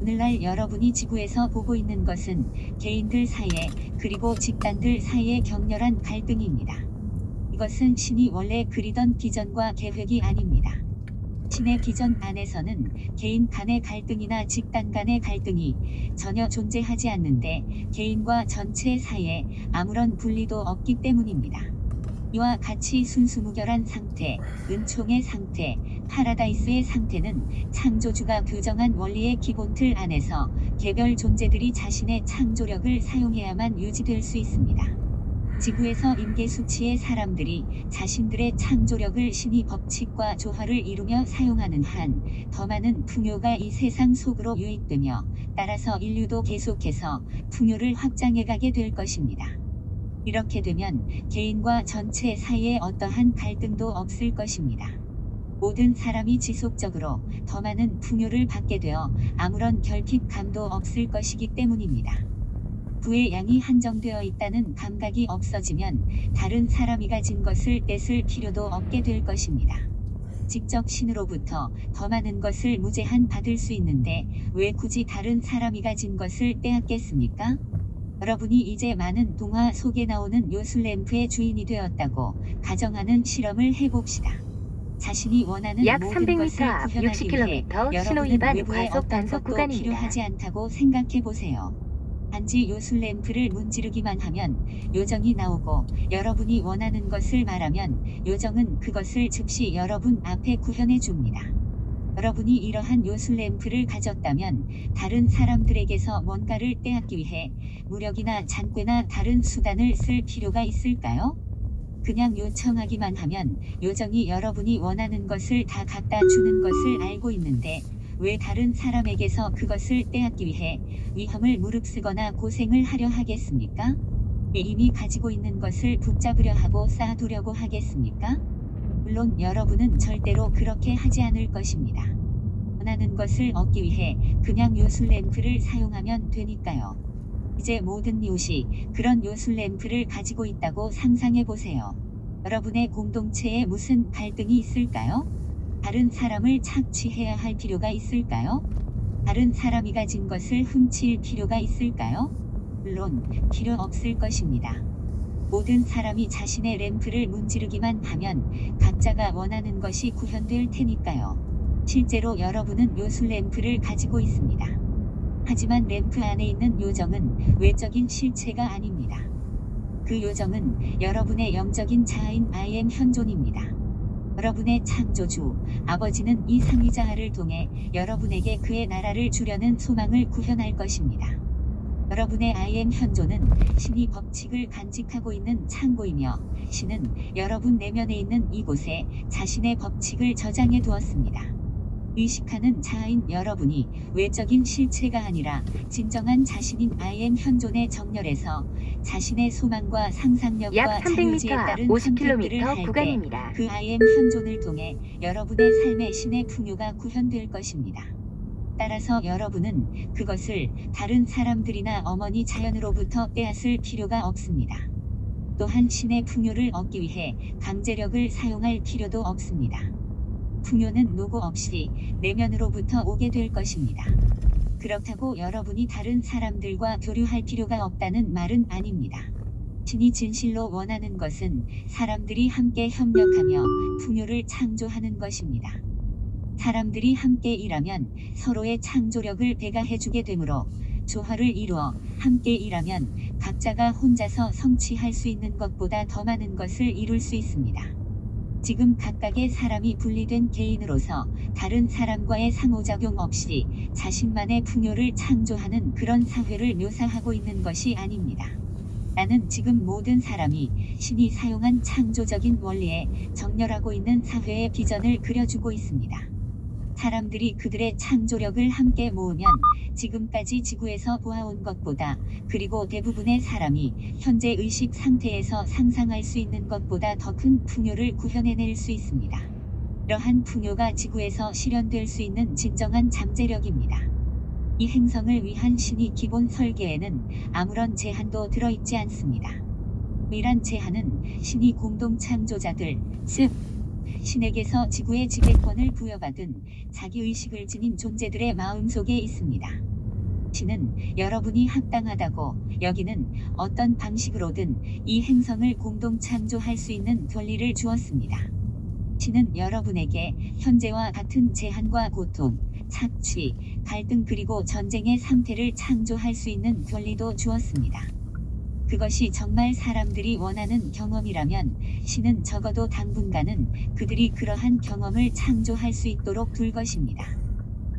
오늘날 여러분이 지구에서 보고 있는 것은 개인들 사이에 그리고 집단들 사이의 격렬한 갈등입니다. 이것은 신이 원래 그리던 비전과 계획이 아닙니다. 신의 비전 안에서는 개인 간의 갈등이나 집단 간의 갈등이 전혀 존재하지 않는데 개인과 전체 사이에 아무런 분리도 없기 때문입니다. 이와 같이 순수무결한 상태, 은총의 상태, 파라다이스의 상태는 창조주가 규정한 원리의 기본틀 안에서 개별 존재들이 자신의 창조력을 사용해야만 유지될 수 있습니다. 지구에서 임계수치의 사람들이 자신들의 창조력을 신의 법칙과 조화를 이루며 사용하는 한 더 많은 풍요가 이 세상 속으로 유입되며 따라서 인류도 계속해서 풍요를 확장해가게 될 것입니다. 이렇게 되면 개인과 전체 사이에 어떠한 갈등도 없을 것입니다. 모든 사람이 지속적으로 더 많은 풍요를 받게 되어 아무런 결핍감도 없을 것이기 때문입니다. 부의 양이 한정되어 있다는 감각이 없어지면 다른 사람이 가진 것을 뺏을 필요도 없게 될 것입니다. 직접 신으로부터 더 많은 것을 무제한 받을 수 있는데 왜 굳이 다른 사람이 가진 것을 빼앗겠습니까? 여러분이 이제 많은 동화 속에 나오는 요술램프의 주인이 되었다고 가정하는 실험을 해봅시다. 자신이 원하는 약 모든 300m 것을 앞 구현하기 위해 60km 신호 여러분은 위반 외부의 과속 어떤 단속 것도 구간입니다. 필요하지 않다고 생각해보세요. 단지 요술램프를 문지르기만 하면 요정이 나오고 여러분이 원하는 것을 말하면 요정은 그것을 즉시 여러분 앞에 구현해 줍니다. 여러분이 이러한 요술램프를 가졌다면 다른 사람들에게서 뭔가를 빼앗기 위해 무력이나 잔꾀나 다른 수단을 쓸 필요가 있을까요? 그냥 요청하기만 하면 요정이 여러분이 원하는 것을 다 갖다 주는 것을 알고 있는데 왜 다른 사람에게서 그것을 빼앗기 위해 위험을 무릅쓰거나 고생을 하려 하겠습니까? 이미 가지고 있는 것을 붙잡으려 하고 쌓아두려고 하겠습니까? 물론 여러분은 절대로 그렇게 하지 않을 것입니다. 원하는 것을 얻기 위해 그냥 요술램프를 사용하면 되니까요. 이제 모든 이웃이 그런 요술램프를 가지고 있다고 상상해 보세요. 여러분의 공동체에 무슨 갈등이 있을까요? 다른 사람을 착취해야 할 필요가 있을까요? 다른 사람이 가진 것을 훔칠 필요가 있을까요? 물론 필요 없을 것입니다. 모든 사람이 자신의 램프를 문지르기만 하면 각자가 원하는 것이 구현될 테니까요. 실제로 여러분은 요술 램프를 가지고 있습니다. 하지만 램프 안에 있는 요정은 외적인 실체가 아닙니다. 그 요정은 여러분의 영적인 자아인 I am 현존입니다. 여러분의 창조주, 아버지는 이 상위자아를 통해 여러분에게 그의 나라를 주려는 소망을 구현할 것입니다. 여러분의 I am 현존은 신이 법칙을 간직하고 있는 창고이며 신은 여러분 내면에 있는 이곳에 자신의 법칙을 저장해 두었습니다. 의식하는 자아인 여러분이 외적인 실체가 아니라 진정한 자신인 I am 현존의 정렬에서 자신의 소망과 상상력과 약 자유지에 300m 앞 따른 선택들을 50km 할 때 구간입니다. 그 I am 현존을 통해 여러분의 삶의 신의 풍요가 구현될 것입니다. 따라서 여러분은 그것을 다른 사람들이나 어머니 자연으로부터 빼앗을 필요가 없습니다. 또한 신의 풍요를 얻기 위해 강제력을 사용할 필요도 없습니다. 풍요는 노고 없이 내면으로부터 오게 될 것입니다. 그렇다고 여러분이 다른 사람들과 교류할 필요가 없다는 말은 아닙니다. 신이 진실로 원하는 것은 사람들이 함께 협력하며 풍요를 창조하는 것입니다. 사람들이 함께 일하면 서로의 창조력을 배가해주게 되므로 조화를 이루어 함께 일하면 각자가 혼자서 성취할 수 있는 것보다 더 많은 것을 이룰 수 있습니다. 지금 각각의 사람이 분리된 개인으로서 다른 사람과의 상호작용 없이 자신만의 풍요를 창조하는 그런 사회를 묘사하고 있는 것이 아닙니다. 나는 지금 모든 사람이 신이 사용한 창조적인 원리에 정렬하고 있는 사회의 비전을 그려주고 있습니다. 사람들이 그들의 창조력을 함께 모으면 지금까지 지구에서 보아온 것보다, 그리고 대부분의 사람이 현재 의식 상태에서 상상할 수 있는 것보다 더 큰 풍요를 구현해낼 수 있습니다. 이러한 풍요가 지구에서 실현될 수 있는 진정한 잠재력입니다. 이 행성을 위한 신이 기본 설계에는 아무런 제한도 들어있지 않습니다. 이란 제한은 신이 공동 창조자들, 즉 신에게서 지구의 지배권을 부여받은 자기의식을 지닌 존재들의 마음속에 있습니다. 신은 여러분이 합당하다고 여기는 어떤 방식으로든 이 행성을 공동 창조할 수 있는 권리를 주었습니다. 신은 여러분에게 현재와 같은 제한과 고통, 착취, 갈등 그리고 전쟁의 상태를 창조할 수 있는 권리도 주었습니다. 그것이 정말 사람들이 원하는 경험이라면 신은 적어도 당분간은 그들이 그러한 경험을 창조할 수 있도록 둘 것입니다.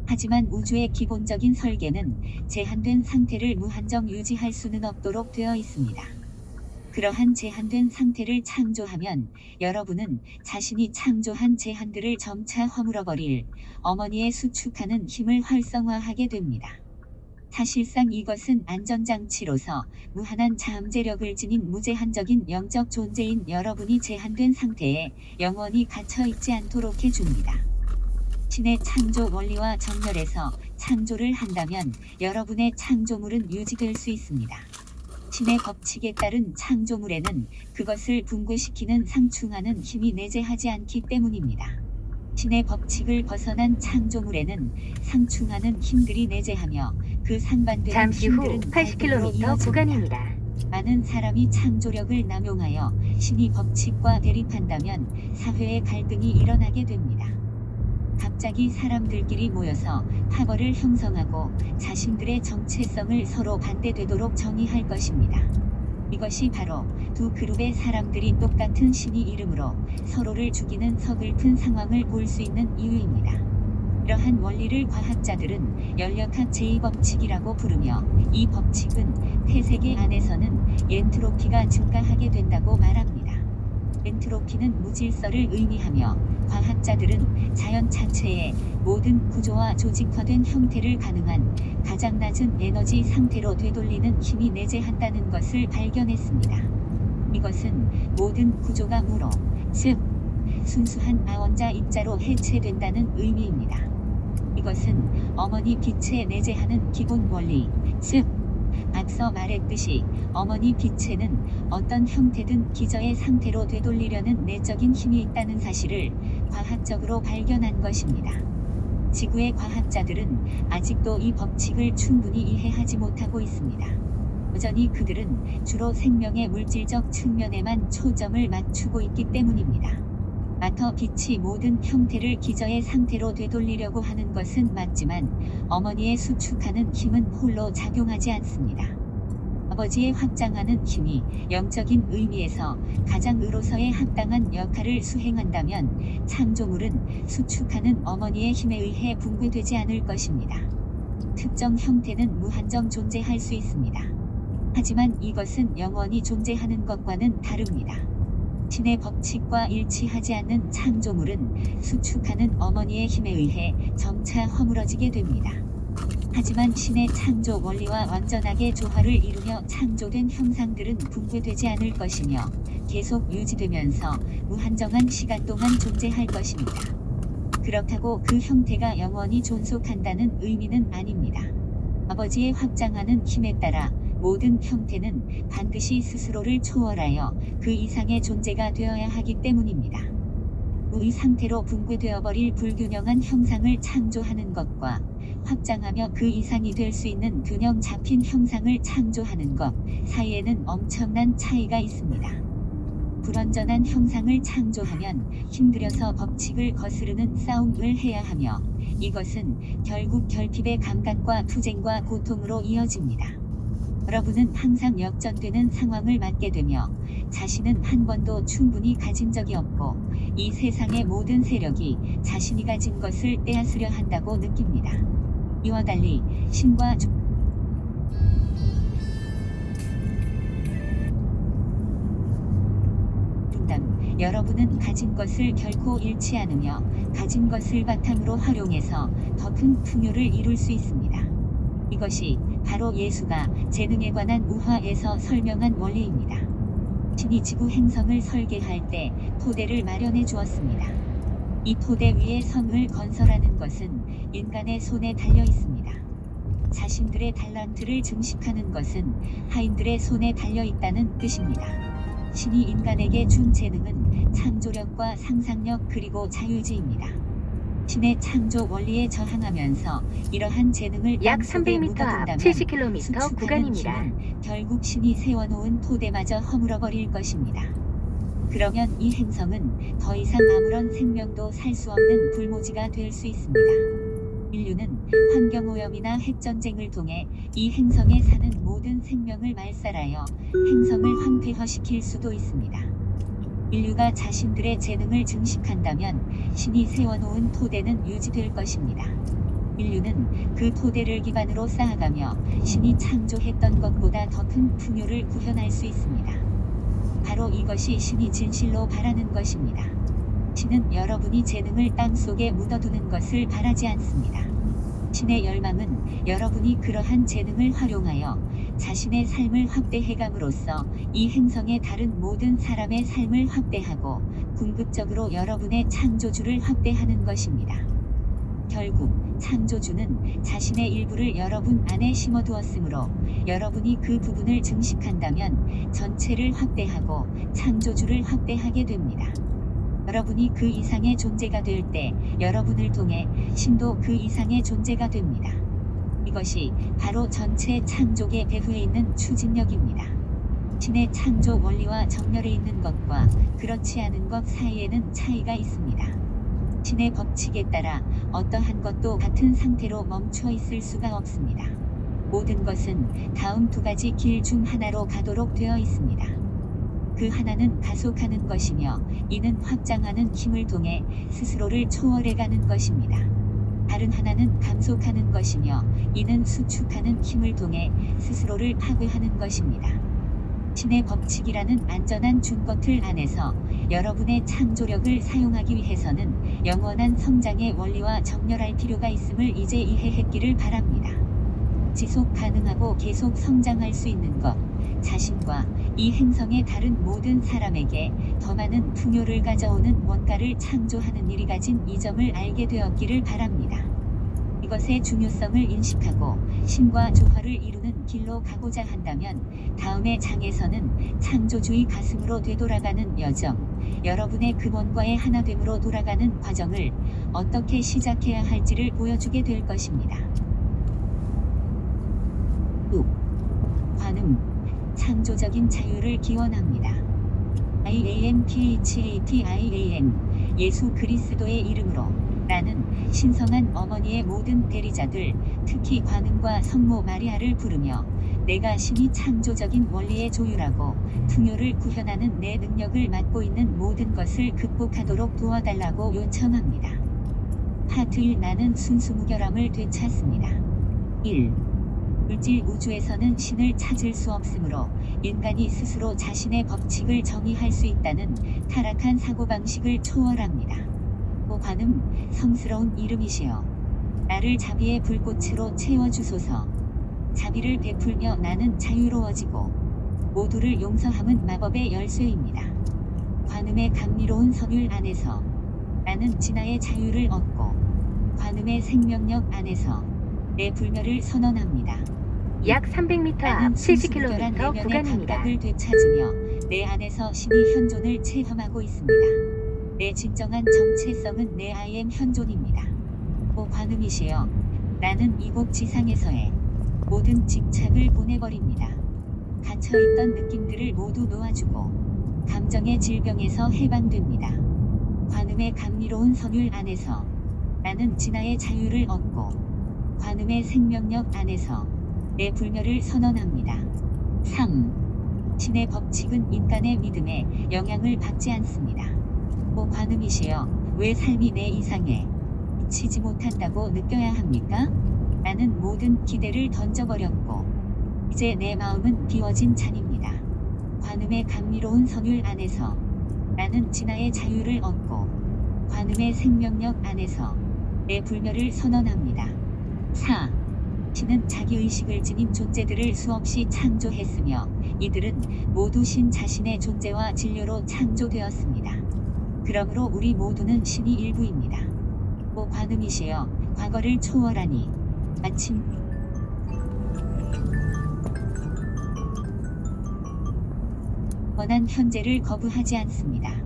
하지만 우주의 기본적인 설계는 제한된 상태를 무한정 유지할 수는 없도록 되어 있습니다. 그러한 제한된 상태를 창조하면 여러분은 자신이 창조한 제한들을 점차 허물어버릴 어머니의 수축하는 힘을 활성화하게 됩니다. 사실상 이것은 안전장치로서 무한한 잠재력을 지닌 무제한적인 영적 존재인 여러분이 제한된 상태에 영원히 갇혀있지 않도록 해줍니다. 신의 창조 원리와 정렬에서 창조를 한다면 여러분의 창조물은 유지될 수 있습니다. 신의 법칙에 따른 창조물에는 그것을 붕괴시키는 상충하는 힘이 내재하지 않기 때문입니다. 신의 법칙을 벗어난 창조물에는 상충하는 힘들이 내재하며 그 상반되는 잠시 후 힘들은 갈등으로 80km 이어집니다. 구간입니다. 많은 사람이 창조력을 남용하여 신의 법칙과 대립한다면 사회의 갈등이 일어나게 됩니다. 갑자기 사람들끼리 모여서 파벌을 형성하고 자신들의 정체성을 서로 반대되도록 정의할 것입니다. 이것이 바로 두 그룹의 사람들이 똑같은 신의 이름으로 서로를 죽이는 서글픈 상황을 볼 수 있는 이유입니다. 이러한 원리를 과학자들은 연력학 제2법칙이라고 부르며 이 법칙은 폐세계 안에서는 엔트로피가 증가하게 된다고 말합니다. 엔트로피는 무질서를 의미하며 과학자들은 자연 자체의 모든 구조와 조직화된 형태를 가능한 가장 낮은 에너지 상태로 되돌리는 힘이 내재한다는 것을 발견했습니다. 이것은 모든 구조가 무로, 즉 순수한 아원자 입자로 해체된다는 의미입니다. 이것은 어머니 빛에 내재하는 기본 원리, 즉 앞서 말했듯이 어머니 빛에는 어떤 형태든 기저의 상태로 되돌리려는 내적인 힘이 있다는 사실을 과학적으로 발견한 것입니다. 지구의 과학자들은 아직도 이 법칙을 충분히 이해하지 못하고 있습니다. 여전히 그들은 주로 생명의 물질적 측면에만 초점을 맞추고 있기 때문입니다. 마터 빛이 모든 형태를 기저의 상태로 되돌리려고 하는 것은 맞지만 어머니의 수축하는 힘은 홀로 작용하지 않습니다. 아버지의 확장하는 힘이 영적인 의미에서 가장 의로서의 합당한 역할을 수행한다면 창조물은 수축하는 어머니의 힘에 의해 붕괴되지 않을 것입니다. 특정 형태는 무한정 존재할 수 있습니다. 하지만 이것은 영원히 존재하는 것과는 다릅니다. 신의 법칙과 일치하지 않는 창조물은 수축하는 어머니의 힘에 의해 점차 허물어지게 됩니다. 하지만 신의 창조 원리와 완전하게 조화를 이루며 창조된 형상들은 붕괴되지 않을 것이며 계속 유지되면서 무한정한 시간 동안 존재할 것입니다. 그렇다고 그 형태가 영원히 존속한다는 의미는 아닙니다. 아버지의 확장하는 힘에 따라 모든 형태는 반드시 스스로를 초월하여 그 이상의 존재가 되어야 하기 때문입니다. 이 상태로 붕괴되어 버릴 불균형한 형상을 창조하는 것과 확장하며 그 이상이 될 수 있는 균형 잡힌 형상을 창조하는 것 사이에는 엄청난 차이가 있습니다. 불완전한 형상을 창조하면 힘들여서 법칙을 거스르는 싸움을 해야 하며 이것은 결국 결핍의 감각과 투쟁과 고통으로 이어집니다. 여러분은 항상 역전되는 상황을 맞게 되며 자신은 한 번도 충분히 가진 적이 없고 이 세상의 모든 세력이 자신이 가진 것을 빼앗으려 한다고 느낍니다. 이와 달리 신과 여러분은 가진 것을 결코 잃지 않으며 가진 것을 바탕으로 활용해서 더 큰 풍요를 이룰 수 있습니다. 이것이 바로 예수가 재능에 관한 우화에서 설명한 원리입니다. 신이 지구 행성을 설계할 때 토대를 마련해 주었습니다. 이 토대 위에 성을 건설하는 것은 인간의 손에 달려 있습니다. 자신들의 달란트를 증식하는 것은 하인들의 손에 달려 있다는 뜻입니다. 신이 인간에게 준 재능은 창조력과 상상력 그리고 자유의지입니다. 신의 창조 원리에 저항하면서 이러한 재능을 약 땅속에 300m 앞 묻어둔다면 70km 수축하는 구간입니다. 힘은 결국 신이 세워놓은 토대마저 허물어버릴 것입니다. 그러면 이 행성은 더 이상 아무런 생명도 살 수 없는 불모지가 될 수 있습니다. 인류는 환경오염이나 핵전쟁을 통해 이 행성에 사는 모든 생명을 말살하여 행성을 황폐화시킬 수도 있습니다. 인류가 자신들의 재능을 증식한다면 신이 세워놓은 토대는 유지될 것입니다. 인류는 그 토대를 기반으로 쌓아가며 신이 창조했던 것보다 더 큰 풍요를 구현할 수 있습니다. 바로 이것이 신이 진실로 바라는 것입니다. 신은 여러분이 재능을 땅속에 묻어두는 것을 바라지 않습니다. 신의 열망은 여러분이 그러한 재능을 활용하여 자신의 삶을 확대해감으로써 이 행성의 다른 모든 사람의 삶을 확대하고 궁극적으로 여러분의 창조주를 확대하는 것입니다. 결국 창조주는 자신의 일부를 여러분 안에 심어두었으므로 여러분이 그 부분을 증식한다면 전체를 확대하고 창조주를 확대하게 됩니다. 여러분이 그 이상의 존재가 될 때 여러분을 통해 신도 그 이상의 존재가 됩니다. 이것이 바로 전체 창조계 배후에 있는 추진력입니다. 신의 창조 원리와 정렬해 있는 것과 그렇지 않은 것 사이에는 차이가 있습니다. 신의 법칙에 따라 어떠한 것도 같은 상태로 멈춰 있을 수가 없습니다. 모든 것은 다음 두 가지 길 중 하나로 가도록 되어 있습니다. 그 하나는 가속하는 것이며 이는 확장하는 힘을 통해 스스로를 초월해가는 것입니다. 다른 하나는 감속하는 것이며 이는 수축하는 힘을 통해 스스로를 파괴하는 것입니다. 신의 법칙이라는 안전한 중거틀 안에서 여러분의 창조력을 사용하기 위해서는 영원한 성장의 원리와 정렬할 필요가 있음을 이제 이해했기를 바랍니다. 지속 가능하고 계속 성장할 수 있는 것, 자신과 이 행성의 다른 모든 사람에게 더 많은 풍요를 가져오는 뭔가를 창조하는 일이 가진 이 점을 알게 되었기를 바랍니다. 이것의 중요성을 인식하고 신과 조화를 이루는 길로 가고자 한다면 다음의 장에서는 창조주의 가슴으로 되돌아가는 여정, 여러분의 근원과의 하나됨으로 돌아가는 과정을 어떻게 시작해야 할지를 보여주게 될 것입니다. 6. 관음, 창조적인 자유를 기원합니다. IAMPHAPIAM, 예수 그리스도의 이름으로 나는 신성한 어머니의 모든 대리자들, 특히 관음과 성모 마리아를 부르며 내가 신이 창조적인 원리의 조율하고 풍요를 구현하는 내 능력을 맡고 있는 모든 것을 극복하도록 도와달라고 요청합니다. 파트 1. 나는 순수무결함을 되찾습니다. 1. 물질 우주에서는 신을 찾을 수 없으므로 인간이 스스로 자신의 법칙을 정의할 수 있다는 타락한 사고방식을 초월합니다. 관음, 성스러운 이름이시여 나를 자비의 불꽃으로 채워주소서. 자비를 베풀며 나는 자유로워지고 모두를 용서함은 마법의 열쇠입니다. 관음의 감미로운 선율 안에서 나는 진화의 자유를 얻고 관음의 생명력 안에서 내 불멸을 선언합니다. 약 300m 앞 나는 70km 내면의 구간입니다. 감각을 되찾으며 내 안에서 신이 현존을 체험하고 있습니다. 내 진정한 정체성은 내 I am 현존입니다. 오 관음이시여 나는 이곳 지상에서의 모든 집착을 보내버립니다. 갇혀있던 느낌들을 모두 놓아주고 감정의 질병에서 해방됩니다. 관음의 감미로운 선율 안에서 나는 진화의 자유를 얻고 관음의 생명력 안에서 내 불멸을 선언합니다. 3. 신의 법칙은 인간의 믿음에 영향을 받지 않습니다. 오 관음이시여 왜 삶이 내 이상에 미치지 못한다고 느껴야 합니까? 나는 모든 기대를 던져버렸고 이제 내 마음은 비워진 잔입니다. 관음의 감미로운 선율 안에서 나는 진화의 자유를 얻고 관음의 생명력 안에서 내 불멸을 선언합니다. 4. 신은 자기의식을 지닌 존재들을 수없이 창조했으며 이들은 모두 신 자신의 존재와 진료로 창조되었습니다. 그러므로 우리 모두는 신이 일부입니다. 오 관음이시여 과거를 초월하니 마침 원한 현재를 거부하지 않습니다.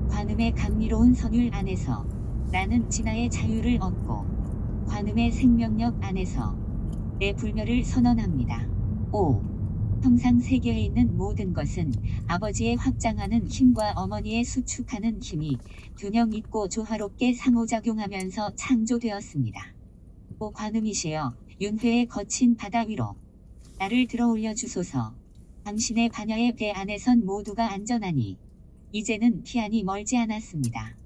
관음의 감미로운 선율 안에서 나는 진화의 자유를 얻고 관음의 생명력 안에서 내 불멸을 선언합니다. 5. 형상 세계에 있는 모든 것은 아버지의 확장하는 힘과 어머니의 수축하는 힘이 균형 있고 조화롭게 상호작용하면서 창조되었습니다. 오 관음이시여 윤회의 거친 바다 위로 나를 들어올려 주소서. 당신의 반야의 배 안에선 모두가 안전하니 이제는 피안이 멀지 않았습니다.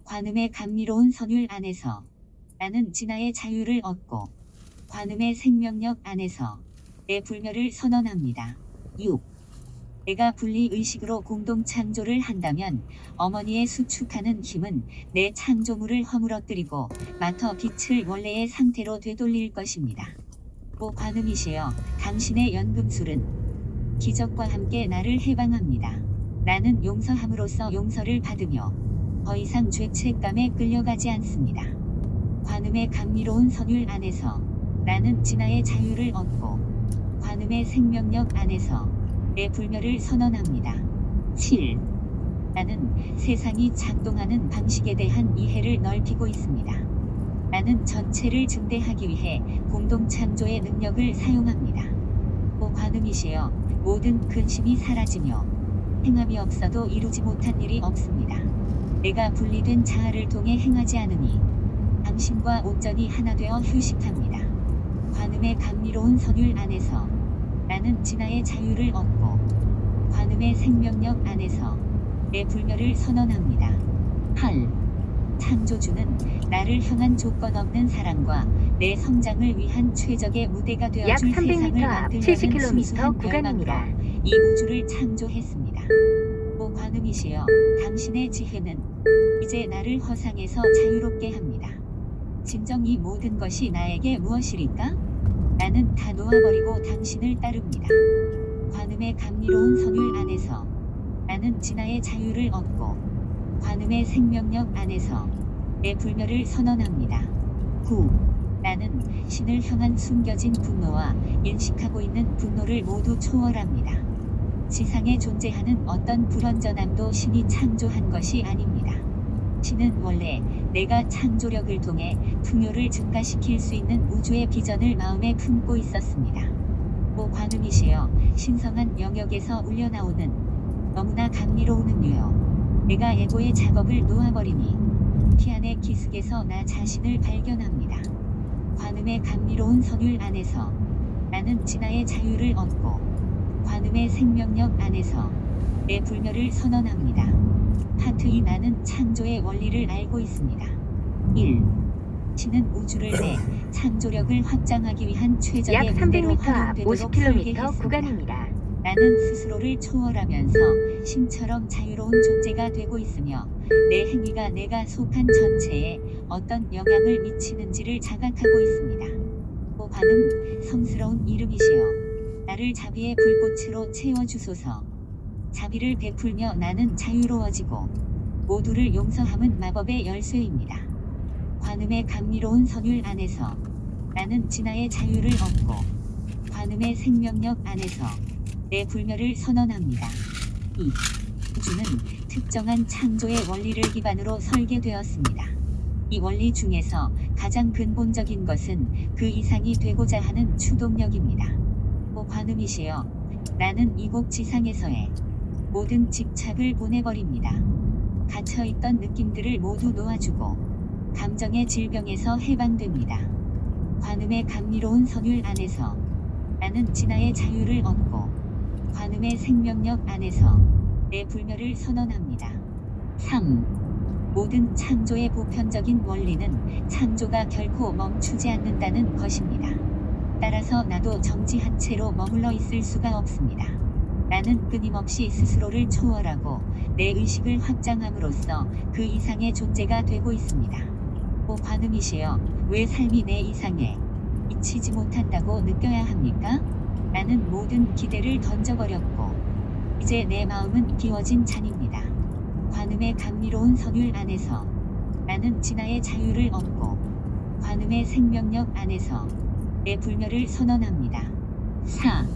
관음의 감미로운 선율 안에서 나는 진화의 자유를 얻고 관음의 생명력 안에서 내 불멸을 선언합니다. 6. 내가 분리의식으로 공동창조를 한다면 어머니의 수축하는 힘은 내 창조물을 허물어뜨리고 마터 빛을 원래의 상태로 되돌릴 것입니다. 오 관음이시여 당신의 연금술은 기적과 함께 나를 해방합니다. 나는 용서함으로써 용서를 받으며 더 이상 죄책감에 끌려가지 않습니다. 관음의 감미로운 선율 안에서 나는 진화의 자유를 얻고 관음의 생명력 안에서 내 불멸을 선언합니다. 7. 나는 세상이 작동하는 방식에 대한 이해를 넓히고 있습니다. 나는 전체를 증대하기 위해 공동창조의 능력을 사용합니다. 오 관음이시여 모든 근심이 사라지며 행함이 없어도 이루지 못한 일이 없습니다. 내가 분리된 자아를 통해 행하지 않으니 당신과 온전히 하나 되어 휴식합니다. 관음의 감미로운 선율 안에서 나는 진화의 자유를 얻고 관음의 생명력 안에서 내 불멸을 선언합니다. 8. 창조주는 나를 향한 조건 없는 사랑과 내 성장을 위한 최적의 무대가 약 되어줄 300m 세상을 앞 만들려는 70km 순수한 구간입니다. 열망으로 이 우주를 창조했습니다. 오 관음이시여 당신의 지혜는 이제 나를 허상에서 자유롭게 합니다. 진정 이 모든 것이 나에게 무엇일까? 나는 다 놓아버리고 당신을 따릅니다. 관음의 감미로운 선율 안에서 나는 진화의 자유를 얻고 관음의 생명력 안에서 내 불멸을 선언합니다. 9. 나는 신을 향한 숨겨진 분노와 인식하고 있는 분노를 모두 초월합니다. 지상에 존재하는 어떤 불완전함도 신이 창조한 것이 아닙니다. 신은 원래 내가 창조력을 통해 풍요를 증가시킬 수 있는 우주의 비전을 마음에 품고 있었습니다. 오 관음이시여, 신성한 영역에서 울려나오는 너무나 감미로운 음료여, 내가 에고의 작업을 놓아버리니 피안의 기슭에서 나 자신을 발견합니다. 관음의 감미로운 선율 안에서 나는 진화의 자유를 얻고 관음의 생명력 안에서 내 불멸을 선언합니다. 파트 2 나는 창조의 원리를 알고 있습니다. 1. 신은 우주를 내 창조력을 확장하기 위한 약 최적의 무대로 300m 앞 활용되도록 50km 설계했습니다. 구간입니다. 나는 스스로를 초월하면서 신처럼 자유로운 존재가 되고 있으며 내 행위가 내가 속한 전체에 어떤 영향을 미치는지를 자각하고 있습니다. 오 관음, 성스러운 이름이시여, 나를 자비의 불꽃으로 채워주소서. 자비를 베풀며 나는 자유로워지고 모두를 용서함은 마법의 열쇠입니다. 관음의 감미로운 선율 안에서 나는 진화의 자유를 얻고 관음의 생명력 안에서 내 불멸을 선언합니다. 2. 우주는 특정한 창조의 원리를 기반으로 설계되었습니다. 이 원리 중에서 가장 근본적인 것은 그 이상이 되고자 하는 추동력입니다. 오 관음이시여, 나는 이곳 지상에서의 모든 집착을 보내버립니다. 갇혀있던 느낌들을 모두 놓아주고 감정의 질병에서 해방됩니다. 관음의 감미로운 선율 안에서 나는 진화의 자유를 얻고 관음의 생명력 안에서 내 불멸을 선언합니다. 3. 모든 창조의 보편적인 원리는 창조가 결코 멈추지 않는다는 것입니다. 따라서 나도 정지한 채로 머물러 있을 수가 없습니다. 나는 끊임없이 스스로를 초월하고 내 의식을 확장함으로써 그 이상의 존재가 되고 있습니다. 오 관음이시여, 왜 삶이 내 이상에 미치지 못한다고 느껴야 합니까? 나는 모든 기대를 던져버렸고 이제 내 마음은 비워진 잔입니다. 관음의 감미로운 선율 안에서 나는 진화의 자유를 얻고 관음의 생명력 안에서 내 불멸을 선언합니다. 4.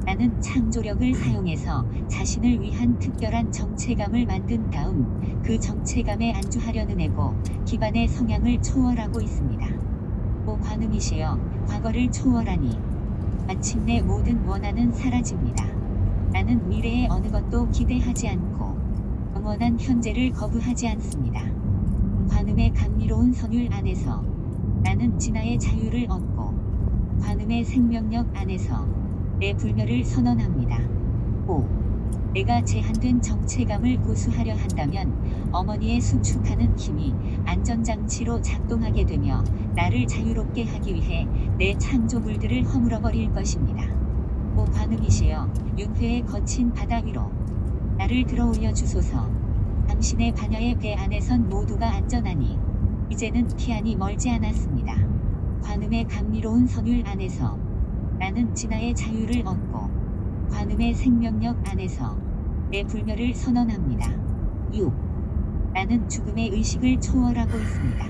나는 창조력을 사용해서 자신을 위한 특별한 정체감을 만든 다음 그 정체감에 안주하려는 에고 기반의 성향을 초월하고 있습니다. 오 관음이시여, 과거를 초월하니 마침내 모든 원한은 사라집니다. 나는 미래의 어느 것도 기대하지 않고 영원한 현재를 거부하지 않습니다. 관음의 감미로운 선율 안에서 나는 진화의 자유를 얻고 관음의 생명력 안에서 내 불멸을 선언합니다. 5. 내가 제한된 정체감을 고수하려 한다면 어머니의 수축하는 힘이 안전장치로 작동하게 되며 나를 자유롭게 하기 위해 내 창조물들을 허물어버릴 것입니다. 오 관음이시여, 윤회의 거친 바다 위로 나를 들어올려 주소서. 당신의 반야의 배 안에선 모두가 안전하니 이제는 피안이 멀지 않았습니다. 관음의 감미로운 선율 안에서 나는 진화의 자유를 얻고 관음의 생명력 안에서 내 불멸을 선언합니다. 6. 나는 죽음의 의식을 초월하고 있습니다.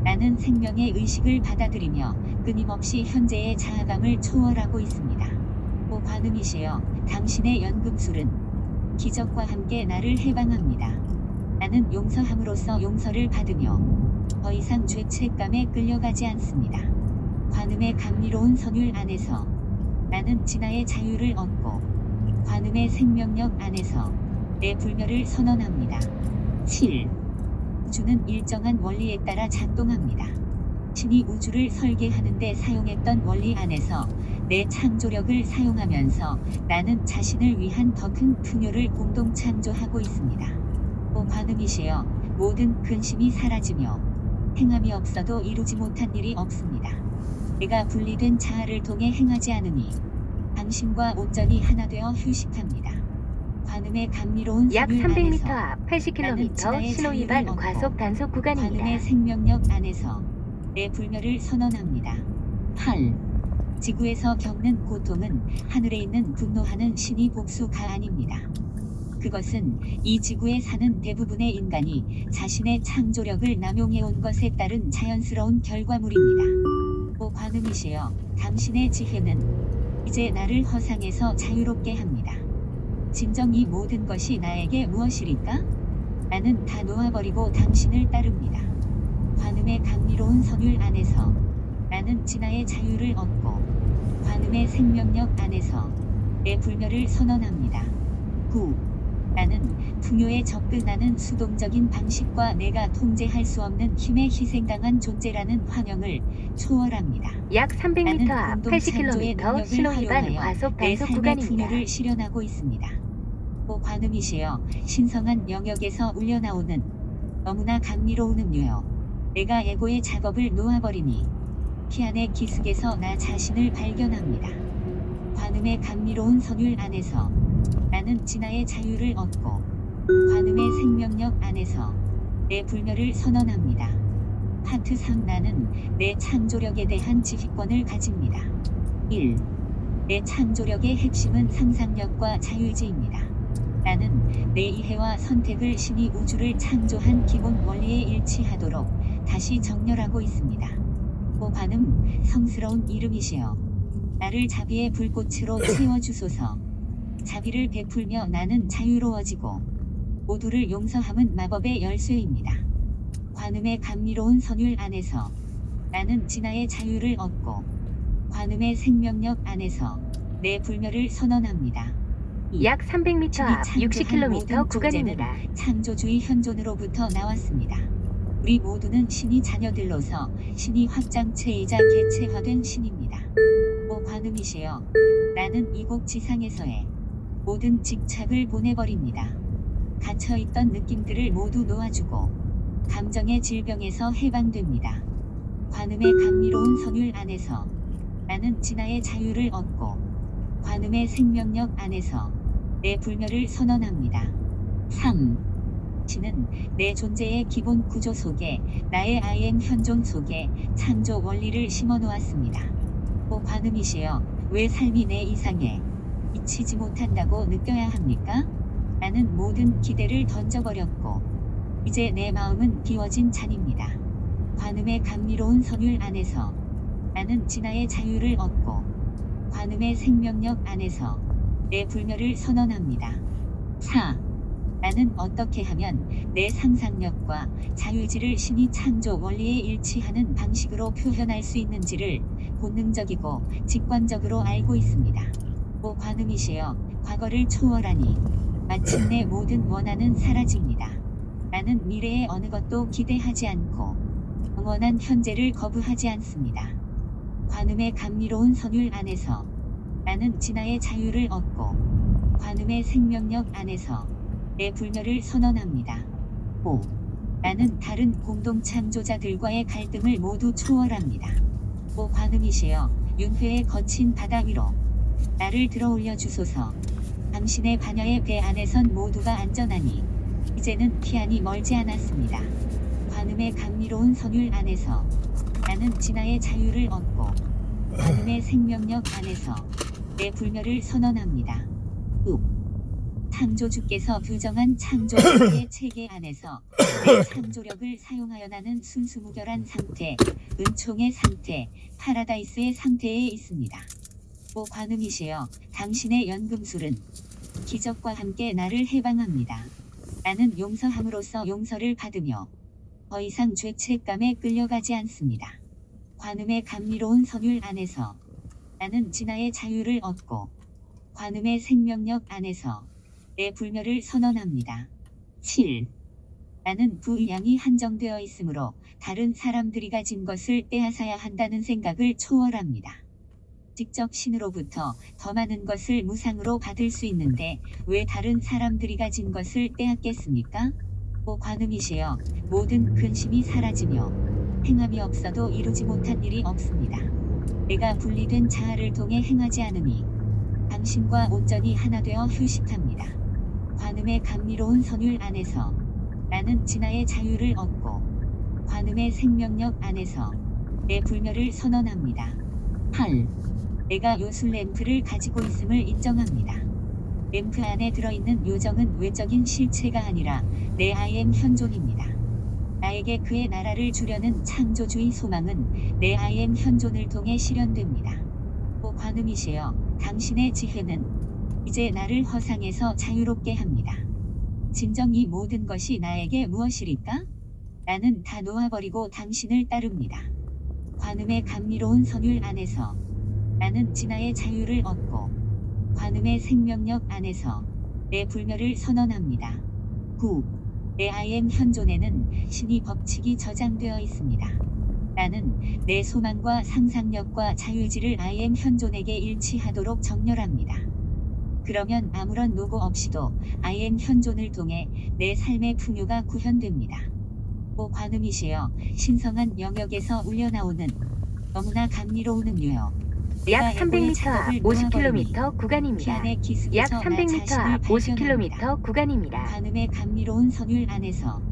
나는 생명의 의식을 받아들이며 끊임없이 현재의 자아감을 초월하고 있습니다. 오 관음이시여, 당신의 연금술은 기적과 함께 나를 해방합니다. 나는 용서함으로써 용서를 받으며 더 이상 죄책감에 끌려가지 않습니다. 관음의 감미로운 선율 안에서 나는 진화의 자유를 얻고 관음의 생명력 안에서 내 불멸을 선언합니다. 7. 우주는 일정한 원리에 따라 작동합니다. 신이 우주를 설계하는 데 사용했던 원리 안에서 내 창조력을 사용하면서 나는 자신을 위한 더 큰 풍요를 공동 창조하고 있습니다. 오 관음이시여, 모든 근심이 사라지며 행함이 없어도 이루지 못한 일이 없습니다. 내가 분리된 자아를 통해 행하지 않으니 당신과 온전히 하나 되어 휴식합니다. 관음의 감미로운 약 선율 300m 안에서 앞 나는 80km 진화의 신호 자유를 위반 얻고 과속 단속 구간입니다. 관음의 생명력 안에서 내 불멸을 선언합니다. 8. 지구에서 겪는 고통은 하늘에 있는 분노하는 신이 복수가 아닙니다. 그것은 이 지구에 사는 대부분의 인간이 자신의 창조력을 남용해온 것에 따른 자연스러운 결과물입니다. 오 관음이시여, 당신의 지혜는 이제 나를 허상에서 자유롭게 합니다. 진정 이 모든 것이 나에게 무엇이릴까? 나는 다 놓아버리고 당신을 따릅니다. 관음의 감미로운 선율 안에서 나는 진화의 자유를 얻고 관음의 생명력 안에서 내 불멸을 선언합니다. 9. 나는 풍요에 접근하는 수동적인 방식과 내가 통제할 수 없는 힘에 희생당한 존재라는 환영을 초월합니다. 약 300m 나는 앞 공동창조의 80km 능력을 신호 위반 활용하여 과속 내 단속 삶의 구간입니다. 풍요를 실현하고 있습니다. 오 관음이시여 신성한 영역에서 울려나오는 너무나 감미로운 음료여 내가 에고의 작업을 놓아버리니 피안의 기슭에서 나 자신을 발견합니다. 관음의 감미로운 선율 안에서 나는 진화의 자유를 얻고 관음의 생명력 안에서 내 불멸을 선언합니다. 파트 3 나는 내 창조력에 대한 지휘권을 가집니다. 1. 내 창조력의 핵심은 상상력과 자유의지입니다. 나는 내 이해와 선택을 신이 우주를 창조한 기본 원리에 일치하도록 다시 정렬하고 있습니다. 오 관음 성스러운 이름이시여 나를 자비의 불꽃으로 채워주소서. 자비를 베풀며 나는 자유로워지고 모두를 용서함은 마법의 열쇠입니다. 관음의 감미로운 선율 안에서 나는 진화의 자유를 얻고 관음의 생명력 안에서 내 불멸을 선언합니다. 약 300m 신이 앞 창조한 60km 모든 구간입니다. 존재는 창조주의 현존으로부터 나왔습니다. 우리 모두는 신이 자녀들로서 신이 확장체이자 개체화된 신입니다. 오 관음이시여 나는 이곳 지상에서의 모든 집착을 보내버립니다. 갇혀있던 느낌들을 모두 놓아주고 감정의 질병에서 해방됩니다. 관음의 감미로운 선율 안에서 나는 진화의 자유를 얻고 관음의 생명력 안에서 내 불멸을 선언합니다. 3. 신은 내 존재의 기본 구조 속에 나의 I am 현존 속에 창조 원리를 심어놓았습니다. 오 관음이시여 왜 삶이 내 이상에 미치지 못한다고 느껴야 합니까? 나는 모든 기대를 던져버렸고 이제 내 마음은 비워진 잔입니다. 관음의 감미로운 선율 안에서 나는 진화의 자유를 얻고 관음의 생명력 안에서 내 불멸을 선언합니다. 4. 나는 어떻게 하면 내 상상력과 자유의지를 신이 창조 원리에 일치하는 방식으로 표현할 수 있는지를 본능적이고 직관적으로 알고 있습니다. 오 관음이시여 과거를 초월하니 마침내 모든 원한은 사라집니다. 나는 미래의 어느 것도 기대하지 않고 영원한 현재를 거부하지 않습니다. 관음의 감미로운 선율 안에서 나는 진화의 자유를 얻고 관음의 생명력 안에서 내 불멸을 선언합니다. 5. 나는 다른 공동창조자들과의 갈등을 모두 초월합니다. 오 관음이시여 윤회의 거친 바다 위로 나를 들어올려 주소서. 당신의 반야의 배 안에선 모두가 안전하니 이제는 피안이 멀지 않았습니다. 관음의 감미로운 선율 안에서 나는 진화의 자유를 얻고 관음의 생명력 안에서 내 불멸을 선언합니다. 6. 창조주께서 규정한 창조의 체계 안에서 내 창조력을 사용하여 나는 순수무결한 상태, 은총의 상태, 파라다이스의 상태에 있습니다. 오 관음이시여 당신의 연금술은 기적과 함께 나를 해방합니다. 나는 용서함으로써 용서를 받으며 더 이상 죄책감에 끌려가지 않습니다. 관음의 감미로운 선율 안에서 나는 진화의 자유를 얻고 관음의 생명력 안에서 내 불멸을 선언합니다. 7. 나는 부양이 한정되어 있으므로 다른 사람들이 가진 것을 빼앗아야 한다는 생각을 초월합니다. 직접 신으로부터 더 많은 것을 무상으로 받을 수 있는데 왜 다른 사람들이 가진 것을 빼앗겠습니까? 오 관음이시여 모든 근심이 사라지며 행함이 없어도 이루지 못한 일이 없습니다. 내가 분리된 자아를 통해 행하지 않으니 당신과 온전히 하나 되어 휴식합니다. 관음의 감미로운 선율 안에서 나는 진화의 자유를 얻고 관음의 생명력 안에서 내 불멸을 선언합니다. 8. 내가 요술 램프를 가지고 있음을 인정합니다. 램프 안에 들어있는 요정은 외적인 실체가 아니라 내 I am 현존입니다. 나에게 그의 나라를 주려는 창조주의 소망은 내 I am 현존을 통해 실현됩니다. 오 관음이시여 당신의 지혜는 이제 나를 허상에서 자유롭게 합니다. 진정 이 모든 것이 나에게 무엇일까? 나는 다 놓아버리고 당신을 따릅니다. 관음의 감미로운 선율 안에서 나는 진화의 자유를 얻고 관음의 생명력 안에서 내 불멸을 선언합니다. 9. 내 I am 현존에는 신이 법칙이 저장되어 있습니다. 나는 내 소망과 상상력과 자유의지를 I am 현존에게 일치하도록 정렬합니다. 그러면 아무런 노고 없이도 I am 현존을 통해 내 삶의 풍요가 구현됩니다. 오 관음이시여 신성한 영역에서 울려나오는 너무나 감미로운 음료여. 약 내가 에고의 300m 작업을 앞 놓아버리니 50km 구간입니다. 피안의 약 기슭에서 나 300m 자신을 앞 발견합니다. 50km 구간입니다. 관음의 감미로운 선율 안에서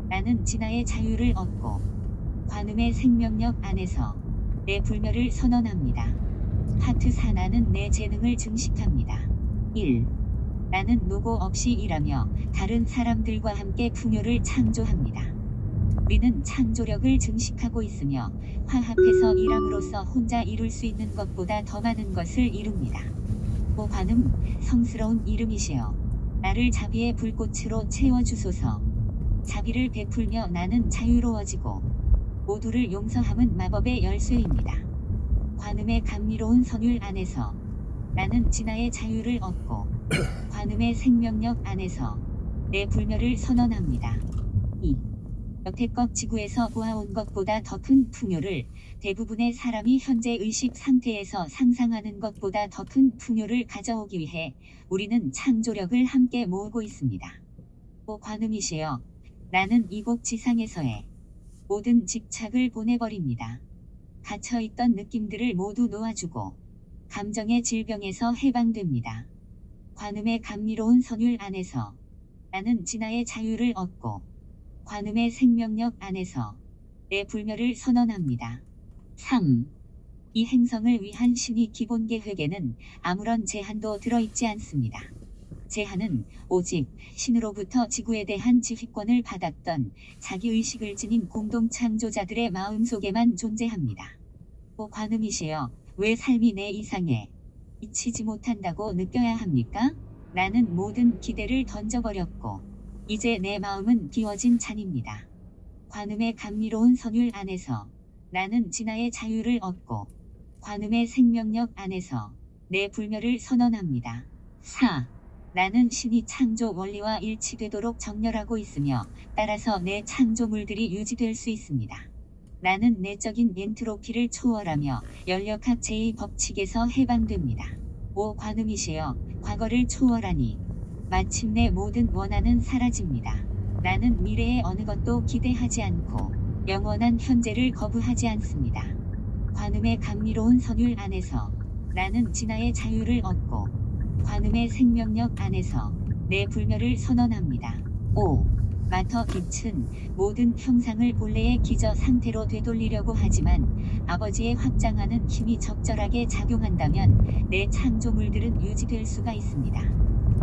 나는 진화의 자유를 얻고 관음의 생명력 안에서 내 불멸을 선언합니다. 하트 4 나는 내 재능을 증식합니다. 1. 나는 노고 없이 일하며 다른 사람들과 함께 풍요를 창조합니다. 우리는 창조력을 증식하고 있으며 화합해서 일함으로써 혼자 이룰 수 있는 것보다 더 많은 것을 이룹니다. 오 관음 성스러운 이름이시여 나를 자비의 불꽃으로 채워주소서. 자비를 베풀며 나는 자유로워지고 모두를 용서함은 마법의 열쇠입니다. 관음의 감미로운 선율 안에서 나는 진화의 자유를 얻고 관음의 생명력 안에서 내 불멸을 선언합니다. 2. 여태껏 지구에서 보아온 것보다 더 큰 풍요를 대부분의 사람이 현재 의식 상태에서 상상하는 것보다 더 큰 풍요를 가져오기 위해 우리는 창조력을 함께 모으고 있습니다. 오 관음이시여 나는 이곳 지상에서의 모든 집착을 보내버립니다. 갇혀있던 느낌들을 모두 놓아주고 감정의 질병에서 해방됩니다. 관음의 감미로운 선율 안에서 나는 진화의 자유를 얻고 관음의 생명력 안에서 내 불멸을 선언합니다. 3. 이 행성을 위한 신이 기본 계획에는 아무런 제한도 들어있지 않습니다. 제한은 오직 신으로부터 지구에 대한 지휘권을 받았던 자기의식을 지닌 공동 창조자들의 마음속에만 존재합니다. 오 관음이시여 왜 삶이 내 이상에 미치지 못한다고 느껴야 합니까? 나는 모든 기대를 던져버렸고 이제 내 마음은 비워진 잔입니다. 관음의 감미로운 선율 안에서 나는 진화의 자유를 얻고 관음의 생명력 안에서 내 불멸을 선언합니다. 4. 나는 신이 창조 원리와 일치되도록 정렬하고 있으며 따라서 내 창조물들이 유지될 수 있습니다. 나는 내적인 엔트로피를 초월하며 연력학 제2법칙에서 해방됩니다. 오 관음이시여 과거를 초월하니 마침내 모든 원한은 사라집니다. 나는 미래의 어느 것도 기대하지 않고 영원한 현재를 거부하지 않습니다. 관음의 감미로운 선율 안에서 나는 진화의 자유를 얻고 관음의 생명력 안에서 내 불멸을 선언합니다. 5. 마터 빛은 모든 형상을 본래의 기저 상태로 되돌리려고 하지만 아버지의 확장하는 힘이 적절하게 작용한다면 내 창조물들은 유지될 수가 있습니다.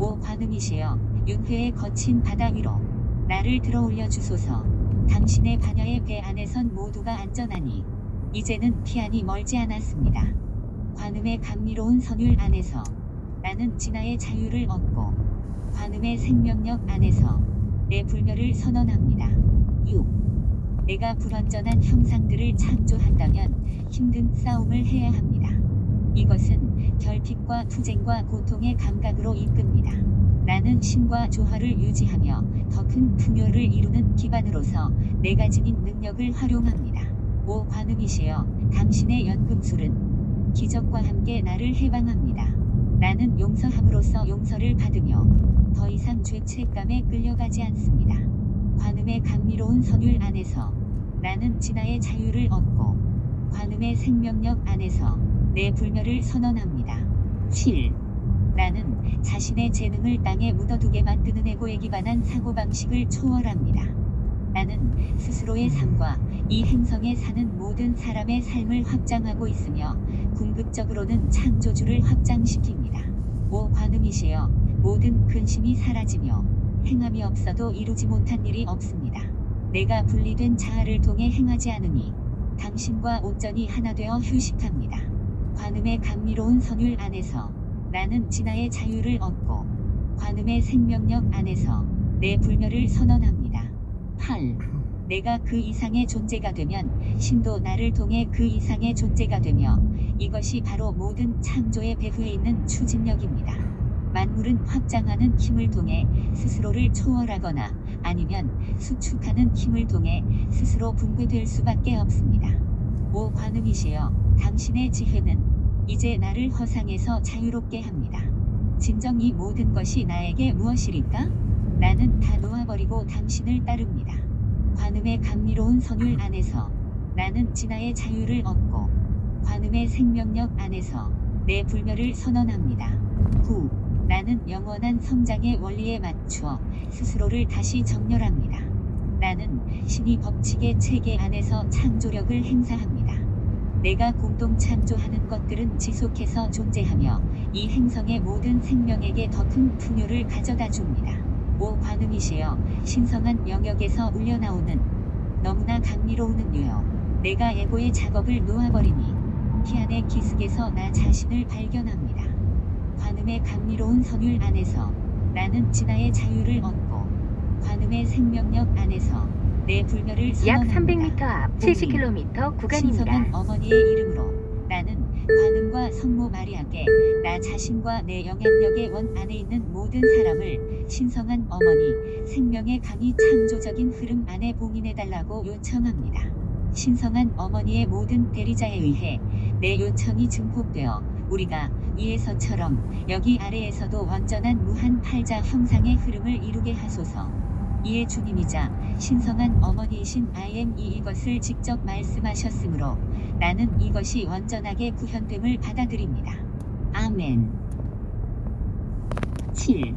오 관음이시여 윤회의 거친 바다 위로 나를 들어올려 주소서. 당신의 반야의 배 안에선 모두가 안전하니 이제는 피안이 멀지 않았습니다. 관음의 감미로운 선율 안에서 나는 진화의 자유를 얻고 관음의 생명력 안에서 내 불멸을 선언합니다. 6. 내가 불완전한 형상들을 창조한다면 힘든 싸움을 해야 합니다. 이것은 결핍과 투쟁과 고통의 감각으로 이끕니다. 나는 신과 조화를 유지하며 더 큰 풍요를 이루는 기반으로서 내가 지닌 능력을 활용합니다. 오 관음이시여 당신의 연금술은 기적과 함께 나를 해방합니다. 나는 용서함으로써 용서를 받으며 더 이상 죄책감에 끌려가지 않습니다. 관음의 감미로운 선율 안에서 나는 진화의 자유를 얻고 관음의 생명력 안에서 내 불멸을 선언합니다. 7. 나는 자신의 재능을 땅에 묻어두게 만드는 에고에 기반한 사고방식을 초월합니다. 나는 스스로의 삶과 이 행성에 사는 모든 사람의 삶을 확장하고 있으며 궁극적으로는 창조주를 확장시킵니다. 오 관음이시여 모든 근심이 사라지며 행함이 없어도 이루지 못한 일이 없습니다. 내가 분리된 자아를 통해 행하지 않으니 당신과 온전히 하나 되어 휴식합니다. 관음의 감미로운 선율 안에서 나는 진화의 자유를 얻고 관음의 생명력 안에서 내 불멸을 선언합니다. 8. 내가 그 이상의 존재가 되면 신도 나를 통해 그 이상의 존재가 되며 이것이 바로 모든 창조의 배후에 있는 추진력입니다. 만물은 확장하는 힘을 통해 스스로를 초월하거나 아니면 수축하는 힘을 통해 스스로 붕괴될 수밖에 없습니다. 오 관음이시여, 당신의 지혜는 이제 나를 허상에서 자유롭게 합니다. 진정 이 모든 것이 나에게 무엇일까? 나는 다 놓아버리고 당신을 따릅니다. 관음의 감미로운 선율 안에서 나는 진화의 자유를 얻고 관음의 생명력 안에서 내 불멸을 선언합니다. 9. 나는 영원한 성장의 원리에 맞추어 스스로를 다시 정렬합니다. 나는 신이 법칙의 체계 안에서 창조력을 행사합니다. 내가 공동 창조하는 것들은 지속해서 존재하며 이 행성의 모든 생명에게 더 큰 풍요를 가져다 줍니다. 오 관음이시여, 신성한 영역에서 울려나오는 너무나 감미로운 은유여, 내가 에고의 작업을 놓아버리니 피안의 기슭에서 나 자신을 발견합니다. 관음의 감미로운 선율 안에서 나는 진화의 자유를 얻고 관음의 생명력 안에서 내 불멸을 약 선언합니다. 300m 앞 70km 구간입니다. 신성한 어머니의 이름으로 나는 관음과 성모 마리아께 나 자신과 내 영향력의 원 안에 있는 모든 사람을 신성한 어머니 생명의 강이 창조적인 흐름 안에 봉인해달라고 요청합니다. 신성한 어머니의 모든 대리자에 의해 내 요청이 증폭되어 우리가 위에서처럼 여기 아래에서도 완전한 무한 팔자 형상의 흐름을 이루게 하소서. 이에 주님이자 신성한 어머니이신 IM이 이것을 직접 말씀하셨으므로 나는 이것이 완전하게 구현됨을 받아들입니다. 아멘. 7.